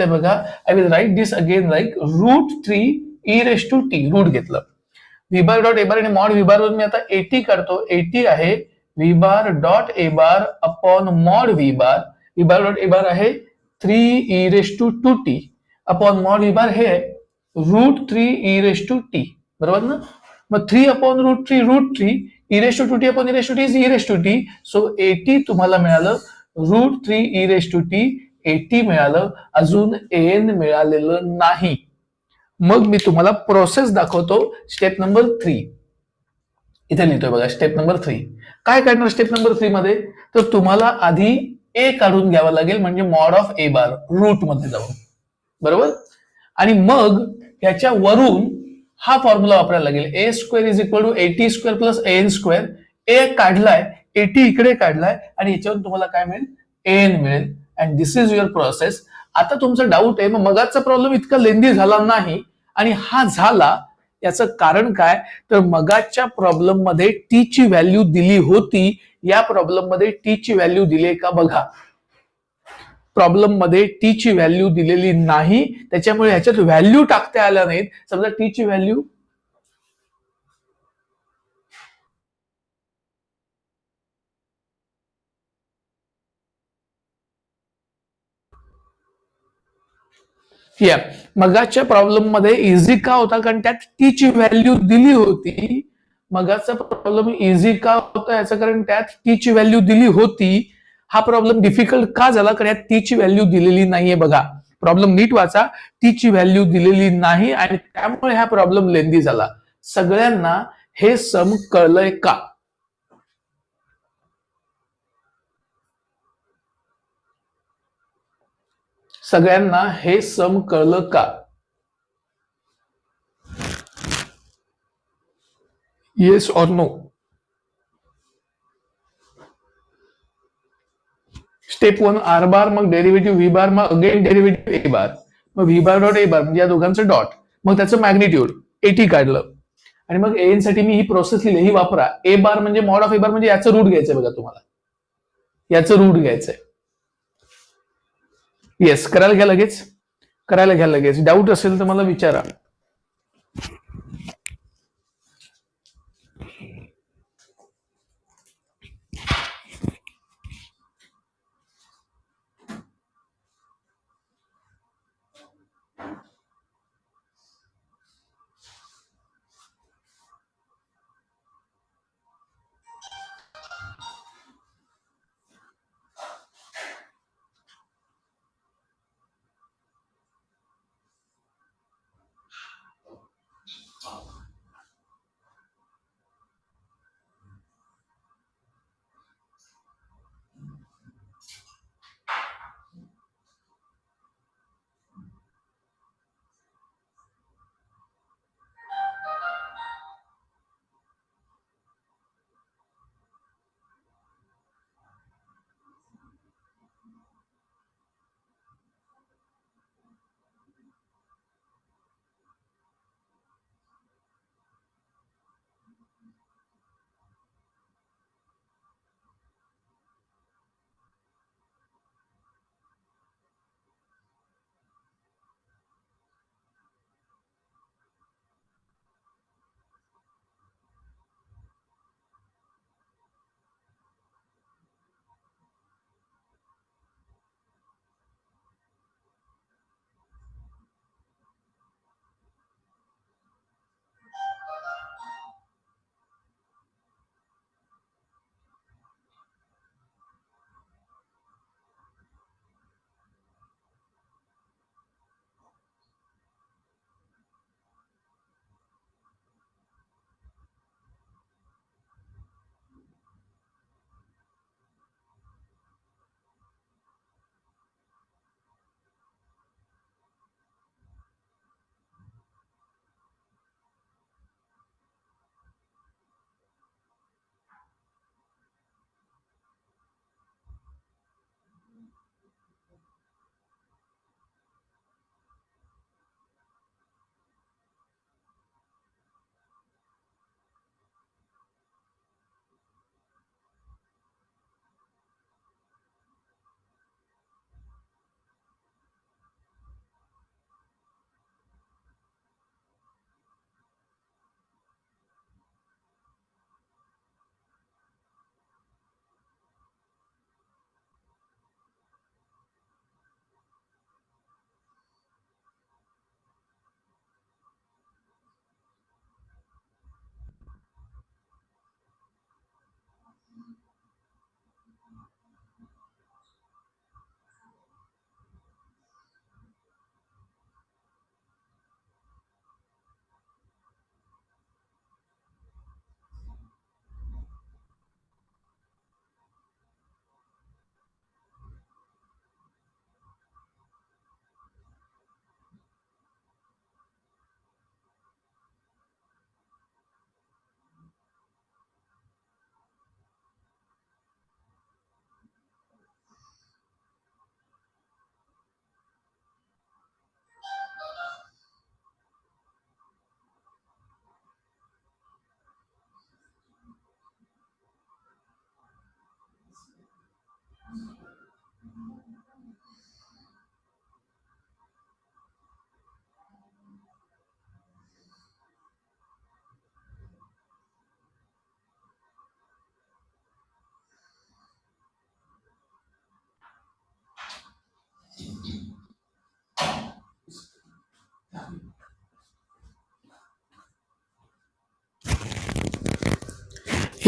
बघा, I will write this again like root 3 e raised to t, root घेतलं. व्ही बार डॉट ए बार आणि मॉड व्ही बार वरून मी आता 80 काढतो, 80 आहे व्ही बार डॉट ए bar upon mod V bar dot ए बार आहे 3e⁻²t अपॉन मॉड व्ही बार हे आहे √3e⁻t बरोबर ना. मग 3/√3 e⁻²t upon e⁻t is e⁻t. So 80 तुम्हाला मिळालं, √3e⁻t 80 मिळालं, अजून an मिळालेलं नाही. मग मी तुम्हाला प्रोसेस दाखवतो. स्टेप नंबर 3 इथे लिहितोय बघा. स्टेप नंबर 3 काय करणार स्टेप नंबर 3 मध्ये, तर तुम्हाला आधी ए काढून घ्यावा लागेल, म्हणजे mod of A bar root मध्ये जाऊन, बरोबर. आणि मग याच्या वरून हा फॉर्म्युला वापरायला लागेल. a² = 80² + an². ए काढलाय, 80 इकडे काढलाय आणि याच्यावरून तुम्हाला काय मिळेल, an मिळेल. And this is your process. आता तुमचा डाऊट आहे, मग मगाचा प्रॉब्लेम इतका लेंदी झाला नाही आणि हा झाला, याचं कारण काय, तर मगाच्या प्रॉब्लेम मध्ये टी ची व्हॅल्यू दिली होती, या प्रॉब्लेम मध्ये टी ची व्हॅल्यू दिली का बघा. प्रॉब्लेम मध्ये टी ची व्हॅल्यू दिलेली नाही, त्याच्यामुळे ह्याच्यात व्हॅल्यू टाकता आल्या नाहीत. समजा टी ची व्हॅल्यू या मगाच्या प्रॉब्लेम मध्ये इझी का होता, कारण त्यात टी ची व्हॅल्यू दिली होती. मगाचा प्रॉब्लेम इझी का होता, याचं कारण त्यात टी ची व्हॅल्यू दिली होती. हा प्रॉब्लेम डिफिकल्ट का झाला, कारण यात टी ची व्हॅल्यू दिलेली नाहीये. बघा प्रॉब्लेम नीट वाचा, टी ची व्हॅल्यू दिलेली नाही आणि त्यामुळे हा प्रॉब्लेम लेंदी झाला. सगळ्यांना हे सम कळलंय का? सगळ्यांना हे सम कळलं का? Yes or no. Step 1 R bar, मग डेरिव्हेटिव्ह व्ही बार, मग अगेन डेरिव्हेटिव्ह ए बार, मग व्ही बार डॉट ए बार म्हणजे या दोघांचं डॉट, मग त्याचं मॅग्निट्यूड 80 काढलं आणि मग एन साठी मी ही प्रोसेस लिहिली, ही वापरा. ए बार म्हणजे मॉड ऑफ ए बार म्हणजे याचं रूट घ्यायचंय बघा तुम्हाला, याचं रूट घ्यायचंय. येस, करायला घ्या लगेच, करायला घ्या लगेच. डाऊट असेल तर मला विचारा.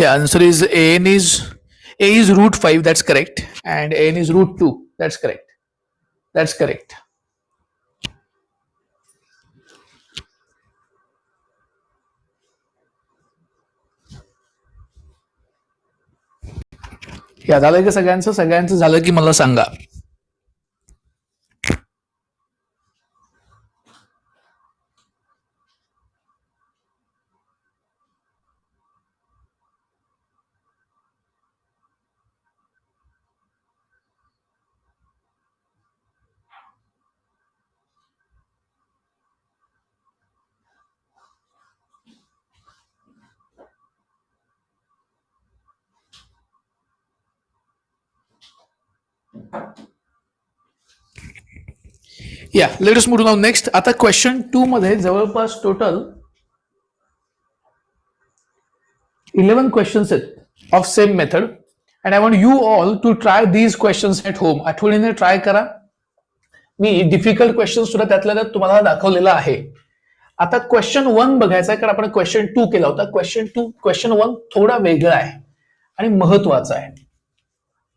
Yeah, answer is A is root 5, that's correct, and N is root 2, that's correct. That's correct. या झालं की सगळ्यांचं झालं की मला सांगा. या let us move now next. आता क्वेश्चन 2 मध्ये जवळपास टोटल 11 क्वेश्चन्स आहेत of same method, and I want you all to try these questions at home. आठवणीने ट्राय करा. मी डिफिकल्ट क्वेश्चन सुद्धा त्यातल्या त्यात तुम्हाला दाखवलेला आहे. आता क्वेश्चन 1 बघायचा आहे, कारण आपण क्वेश्चन 2 केला होता. क्वेश्चन 1 थोडा वेगळा आहे आणि महत्वाचा आहे.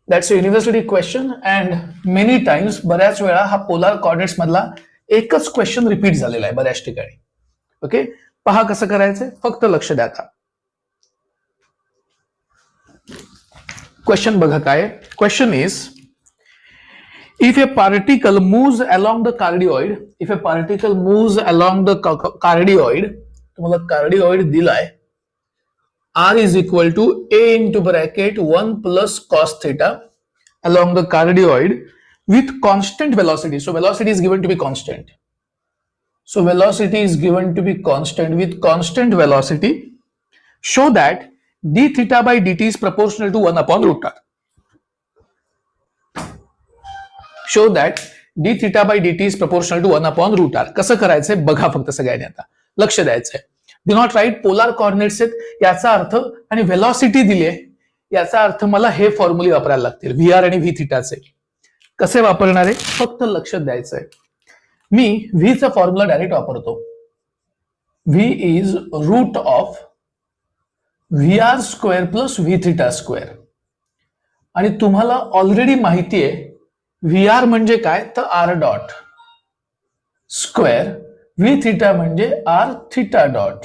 That's a university question and many times, बऱ्याच वेळा हा पोलार कॉर्डिनेट्स मधला एकच क्वेश्चन रिपीट झालेला आहे बऱ्याच ठिकाणी. ओके, पहा कसं करायचंय, फक्त लक्ष द्या. आता क्वेश्चन बघा काय. Question is, if a particle moves along the cardioid, तुम्हाला cardioid दिलाय, r is equal to a into bracket 1 plus cos theta along the cardioid with constant velocity. So velocity is given to be constant. With constant velocity. Show that d theta by dt is proportional to 1 upon root r. Show that d theta by dt is proportional to 1 upon root r. कसं करायचंय बघा फक्त सगळ्यांनी. आता लक्ष द्यायचंय. Do not write polar coordinates आहेत याचा अर्थ आणि व्हेलॉसिटी दिली आहे याचा अर्थ मला हे फॉर्म्युले वापरायला लागतील, व्ही आर आणि व्ही थिटाचे. कसे वापरणार आहे फक्त लक्ष द्यायचंय. मी व्ही चा फॉर्म्युला डायरेक्ट वापरतो. V is root of V R square plus V theta square. आणि तुम्हाला ऑलरेडी माहिती आहे व्ही आर म्हणजे काय, तर R dot square, V theta म्हणजे आर थिटा डॉट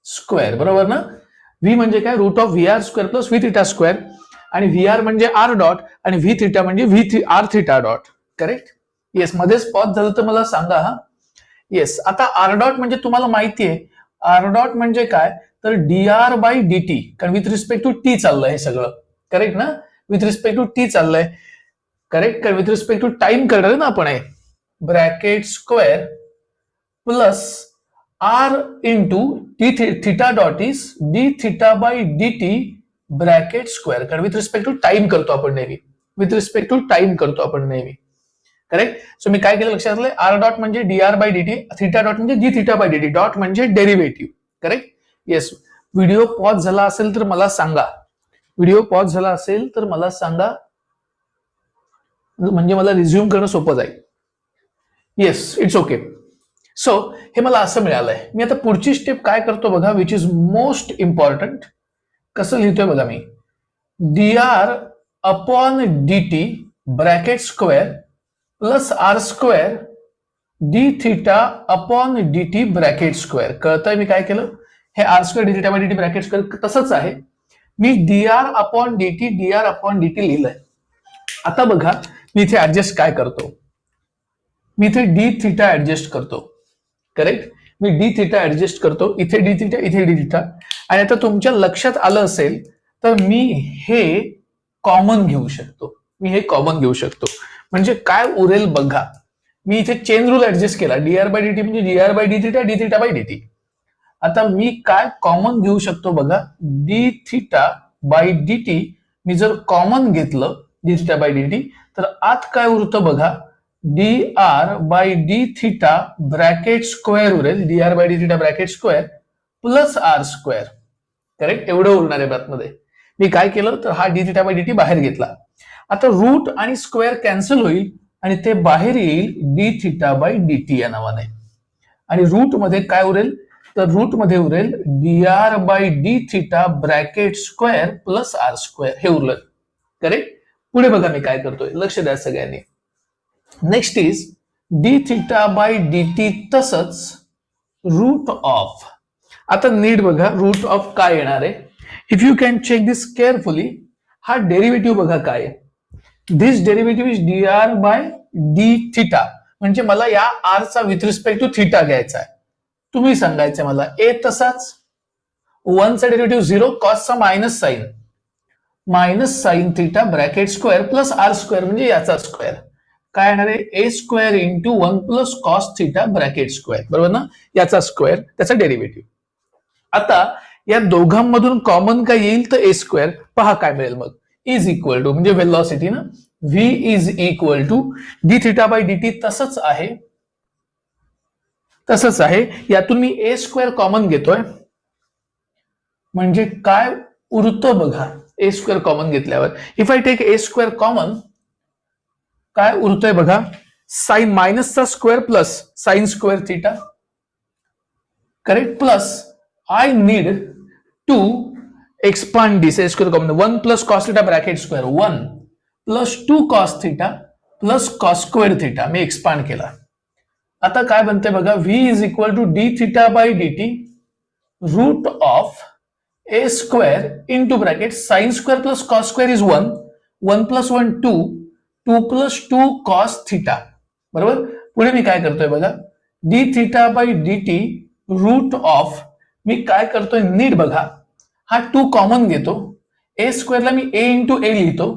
स्क्वेअर, बरोबर ना. व्ही म्हणजे काय, root of V R square plus V theta square, आणि व्ही आर म्हणजे आर डॉट आणि व्ही थिटा म्हणजे R theta dot. Correct. Yes, मध्येच पॉज झालं तर मला सांगा. हा येस. आता आर डॉट म्हणजे तुम्हाला माहिती आहे, आर डॉट म्हणजे काय, तर D R by D T, कारण विथ रिस्पेक्ट टू टी चाललंय हे सगळं. करेक्ट ना, विथ रिस्पेक्ट टू टी चाललंय. Correct, with respect to time करणार ना आपण. Bracket square plus R into D theta dot is D theta by D T bracket square, कारण विथ रिस्पेक्ट टू टाइम करतो आपण नेहमी. करेक्ट. सो मी काय केलं लक्षात आलं, आर डॉट म्हणजे d R by D t, theta dot म्हणजे d theta by D t, dot म्हणजे derivative. Correct. Yes. Video pause झाला असेल तर मला सांगा. म्हणजे मला रिझ्यूम करणं सोपं जाईल. Yes, it's okay. सो हे मला असं मिळालंय. मी आता पुढची स्टेप काय करतो बघा, विच इज मोस्ट इम्पॉर्टंट. कसं लिहितोय बघा मी, d r upon d T bracket square plus R square d theta upon d T bracket square. कळतंय मी काय केलं, हे r square d theta by D T bracket square तसंच आहे. मी d r upon d t लिहिलंय. आता बघा मी इथे ऍडजस्ट काय करतो, मी इथे डी थिटा ऍडजस्ट करतो. करेक्ट. मी डी थिटा ऍडजस्ट करतो, इथे डी थिटा इथे डी थिटा. आणि आता तुमच्या लक्षात आलं असेल तर मी हे कॉमन घेऊ शकतो. म्हणजे काय उरेल बघा, मी इथे चेन रूल ऍडजस्ट केला. D R by D t म्हणजे d R by D theta, d theta by D t. आता मी काय कॉमन घेऊ शकतो बघा, d theta by D t मी जर कॉमन घेतलं d theta by D t, तर आत काय उरतं बघा, d R by D theta bracket square उरेल, d R by D theta bracket square plus R square. Correct. एवढं उरणार आहे ब्रॅकेटमध्ये. मी काय केलं तर हा D theta by D T बाहेर घेतला. आता रूट आणि स्क्वेअर कॅन्सल होईल आणि ते बाहेर येईल D theta by D T या नावाने. आणि रूट मध्ये काय उरेल, तर रूट मध्ये उरेल dr by D theta bracket square plus R square हे उरलं. करेक्ट. पुढे बघा मी काय करतोय, लक्ष द्या सगळ्यांनी. Next is D theta by D T तसंच रूट ऑफ. आता नीट बघा रूट ऑफ काय येणार आहे. If you can check this carefully, हा डेरिव्हेटिव्ह बघा काय आहे. This derivative is dr by D theta, म्हणजे मला या r चा विथ रिस्पेक्ट टू थिटा घ्यायचा आहे. तुम्ही सांगायचं मला ए तसाच 1 चा डेरिव्हेटिव्ह 0 कॉसचा minus sine theta bracket square plus R square म्हणजे याचा स्क्वेअर काय येणार आहे a square into 1 plus cos theta bracket square, बरोबर ना, याचा स्क्वेअर त्याचा डेरिव्हेटिव्ह. आता या दोघांमधून कॉमन काय येईल तर ए स्क्वेअर. पहा काय मिळेल मग, इज इक्वल टू म्हणजे वेलॉसिटी ना, v is equal to D theta by D T तसंच आहे. यातून मी ए स्क्वेअर कॉमन घेतोय म्हणजे काय उरतं बघा. ए स्क्वेअर कॉमन घेतल्यावर if I take a square common काय उरतोय बघा, साइन मायनसचा square plus sine square theta, correct, plus I need to expand this a square common 1 plus cos theta bracket square 1 plus 2 cos theta plus cos square theta मी expand केला. आता काय बनते बघा, v is equal to D theta by D t root of a square into bracket sine square plus cos square is 1 plus 1 2 plus 2 cos theta, बरोबर. पुढे मी काय करतोय बघा, d theta by D t root of, मी काय करतोय नीट बघा, हा 2 कॉमन घेतो, ए स्क्वेअरला मी ए इंटू ए लिहितो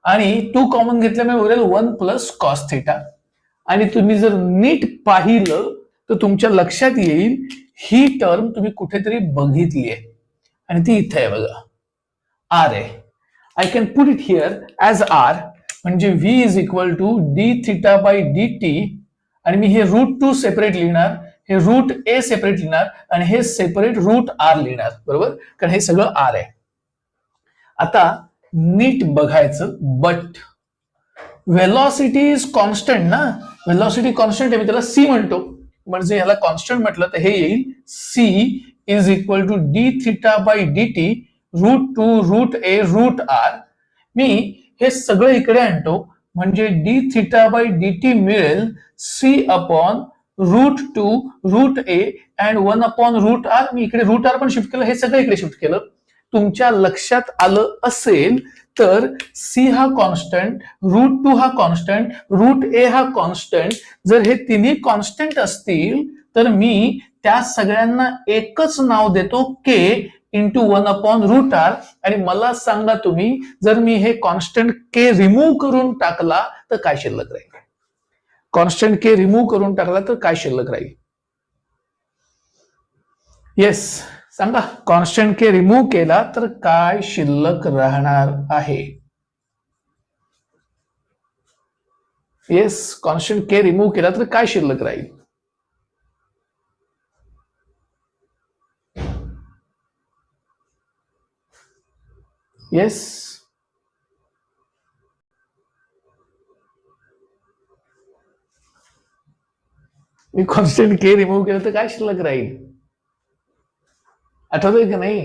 आणि 2 कॉमन घेतल्यामुळे उरेल 1 प्लस कॉस थिटा. आणि तुम्ही जर नीट पाहिलं तर तुमच्या लक्षात येईल ही टर्म तुम्ही कुठेतरी बघितली आहे आणि ती इथे आहे बघा, आर आहे. I can put it here as R, म्हणजे v is equal to D theta by D T आणि मी हे रूट 2 सेपरेट लिहिणार, हे रूट ए सेपरेट लिहिणार आणि हे सेपरेट रूट आर लिहिणार, बरोबर, कारण हे सगळं आर आहे. आता नीट बघायचं, बट व्हेलॉसिटी इज कॉन्स्टंट ना, व्हेलॉसिटी कॉन्स्टंट आहे, मी त्याला सी म्हणतो, म्हणजे याला कॉन्स्टंट म्हटलं तर हे येईल c is equal to D theta by D t root 2 root a root r. मी हे सगळं इकडे आणतो म्हणजे d theta by D t मिळेल c upon root 2 root a and 1 upon root r. मी इकडे रूट आर पण शिफ्ट केलं, हे सगळं इकडे शिफ्ट केलं. तुमच्या लक्षात आलं असेल तर सी हा कॉन्स्टंट, रूट 2 हा कॉन्स्टंट, रूट ए हा कॉन्स्टंट. जर हे तिन्ही कॉन्स्टंट असतील तर मी त्या सगळ्यांना एकच नाव देतो के इंटू 1 अपॉन रूट आर. आणि मला सांगा तुम्ही, जर मी हे कॉन्स्टंट के रिमूव्ह करून टाकला तर काय शिल्लक राहील, कॉन्स्टंट के रिमूव्ह करून टाकला तर काय शिल्लक राहील. येस, सांगा, कॉन्स्टंट के रिमूव्ह केला तर काय शिल्लक राहणार आहे. येस, कॉन्स्टंट के रिमूव्ह केला तर काय शिल्लक राहील. येस, मी कॉन्स्टंट के रिमूव्ह केलं तर काय शिल्लक राहील, आठवतंय का नाही.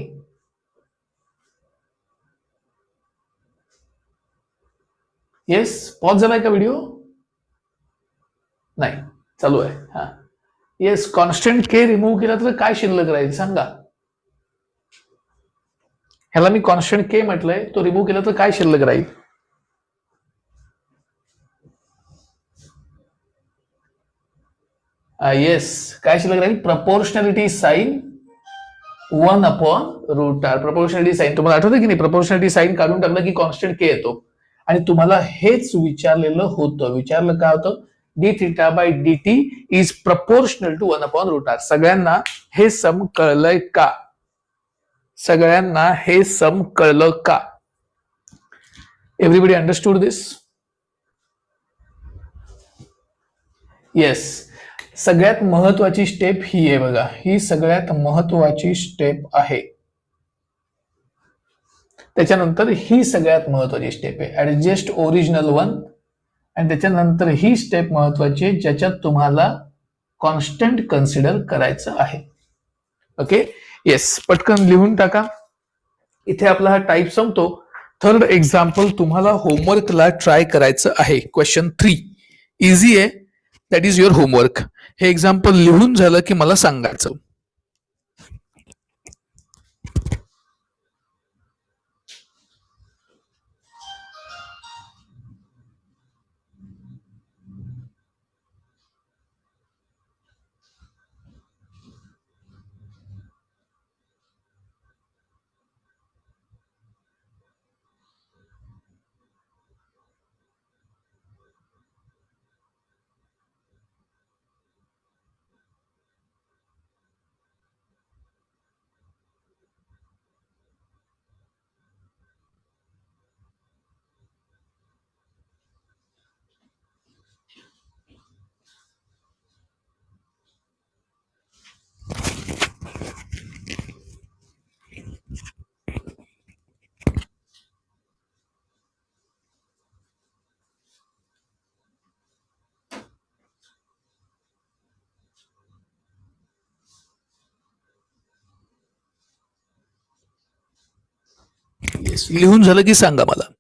येस, पॉज झालाय का व्हिडिओ, नाही चालू आहे. हा, येस, कॉन्स्टंट के रिमूव्ह केला तर काय शिल्लक राहील सांगा. ह्याला मी कॉन्स्टंट के म्हटलंय, तो रिमूव्ह केला तर काय शिल्लक राहील. येस, काय शिल्लक राहील, proportionality sign 1 upon root R. Proportionality sign तुम्हाला आठवतं की नाही, प्रपोर्शनॅलिटी साइन काढून टाकलं की कॉन्स्टंट के येतो. आणि तुम्हाला हेच विचारलेलं होतं, विचारलं काय होतं, D theta by D T is proportional to 1 upon root R. सगळ्यांना हे सम कळलंय का, सगळ्यांना हे सम कळलं का. एव्हरीबडी अंडरस्टूड दिस. येस, सगळ्यात महत्वाची स्टेप ही आहे बघा, ही सगळ्यात महत्वाची स्टेप आहे. त्याच्यानंतर ही सगळ्यात महत्वाची स्टेप आहे, ऍडजस्ट ओरिजिनल 1. आणि त्याच्यानंतर ही स्टेप महत्वाची आहे ज्याच्यात तुम्हाला कॉन्स्टंट कन्सिडर करायचं आहे. ओके येस, पटकन लिहून टाका. इथे आपला हा टाईप संपतो. थर्ड एक्झाम्पल तुम्हाला होमवर्कला ट्राय करायचं आहे. क्वेश्चन 3 इझी आहे, दॅट इज युअर होमवर्क. हे एक्झाम्पल लिहून झालं की मला सांगायचं. येस, लिहून झालं की सांगा मला.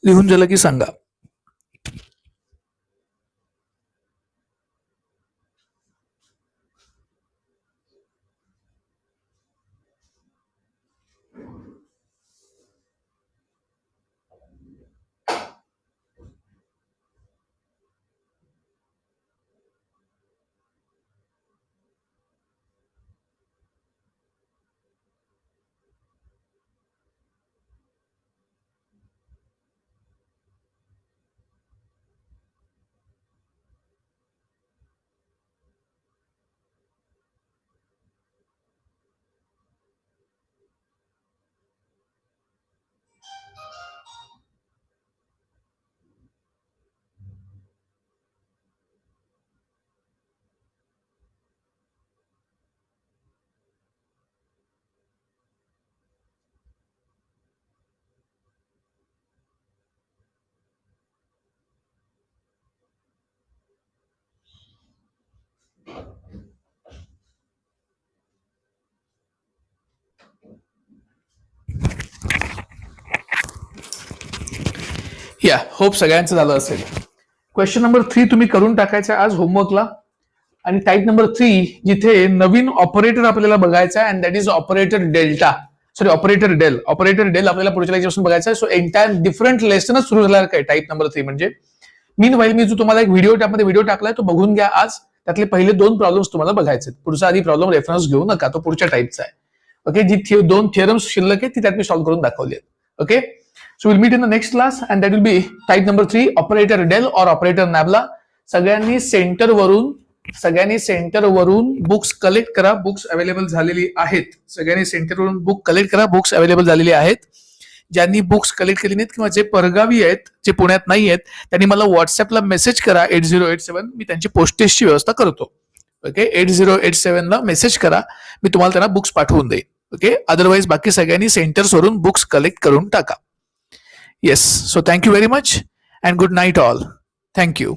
लिहून झालं की सांगा. या होप सगळ्यांचं झालं असेल. क्वेश्चन नंबर 3 तुम्ही करून टाकायचा आज होमवर्कला. आणि टाईप नंबर 3 जिथे नवीन ऑपरेटर आपल्याला बघायचा आहे, and that is operator delta, sorry operator del. Operator del आपल्याला पुढच्या लेक्चरपासून बघायचा आहे. सो एंटायर डिफरंट लेसनच सुरू झाला काय टाईप नंबर 3 म्हणजे. मीन वाईल मी जो तुम्हाला एक व्हिडिओ टाकलाय तो बघून घ्या आज. त्यातले पहिले 2 प्रॉब्लेम्स तुम्हाला बघायचे. पुढचा आधी प्रॉब्लेम रेफरन्स घेऊ नका, तो पुढच्या टाईपचा आहे. ओके, जी 2 थिअरम्स शिल्लक आहे ती त्यात मी सॉल्व्ह करून दाखवली. Okay, so we'll meet in the next class and that will be type number 3 operator del or operator nabla. सगळ्यांनी सेंटरवरून बुक्स कलेक्ट करा. बुक्स अवेलेबल झालेली आहेत. सगळ्यांनी सेंटरवरून बुक कलेक्ट करा. बुक्स अवेलेबल झालेली आहेत. ज्यांनी बुक्स कलेक्ट केली नाहीत किंवा जे परगावी आहेत, जे पुण्यात नाही आहेत, त्यांनी मला व्हॉट्सअपला मेसेज करा 8087. मी त्यांची पोस्टेजची व्यवस्था करतो. ओके, 8087 ला मेसेज करा, मी तुम्हाला त्यांना बुक्स पाठवून देईन. ओके, अदरवाईज बाकी सगळ्यांनी सेंटर्सवरून बुक्स कलेक्ट करून टाका. Yes, so thank you very much and good night all. Thank you.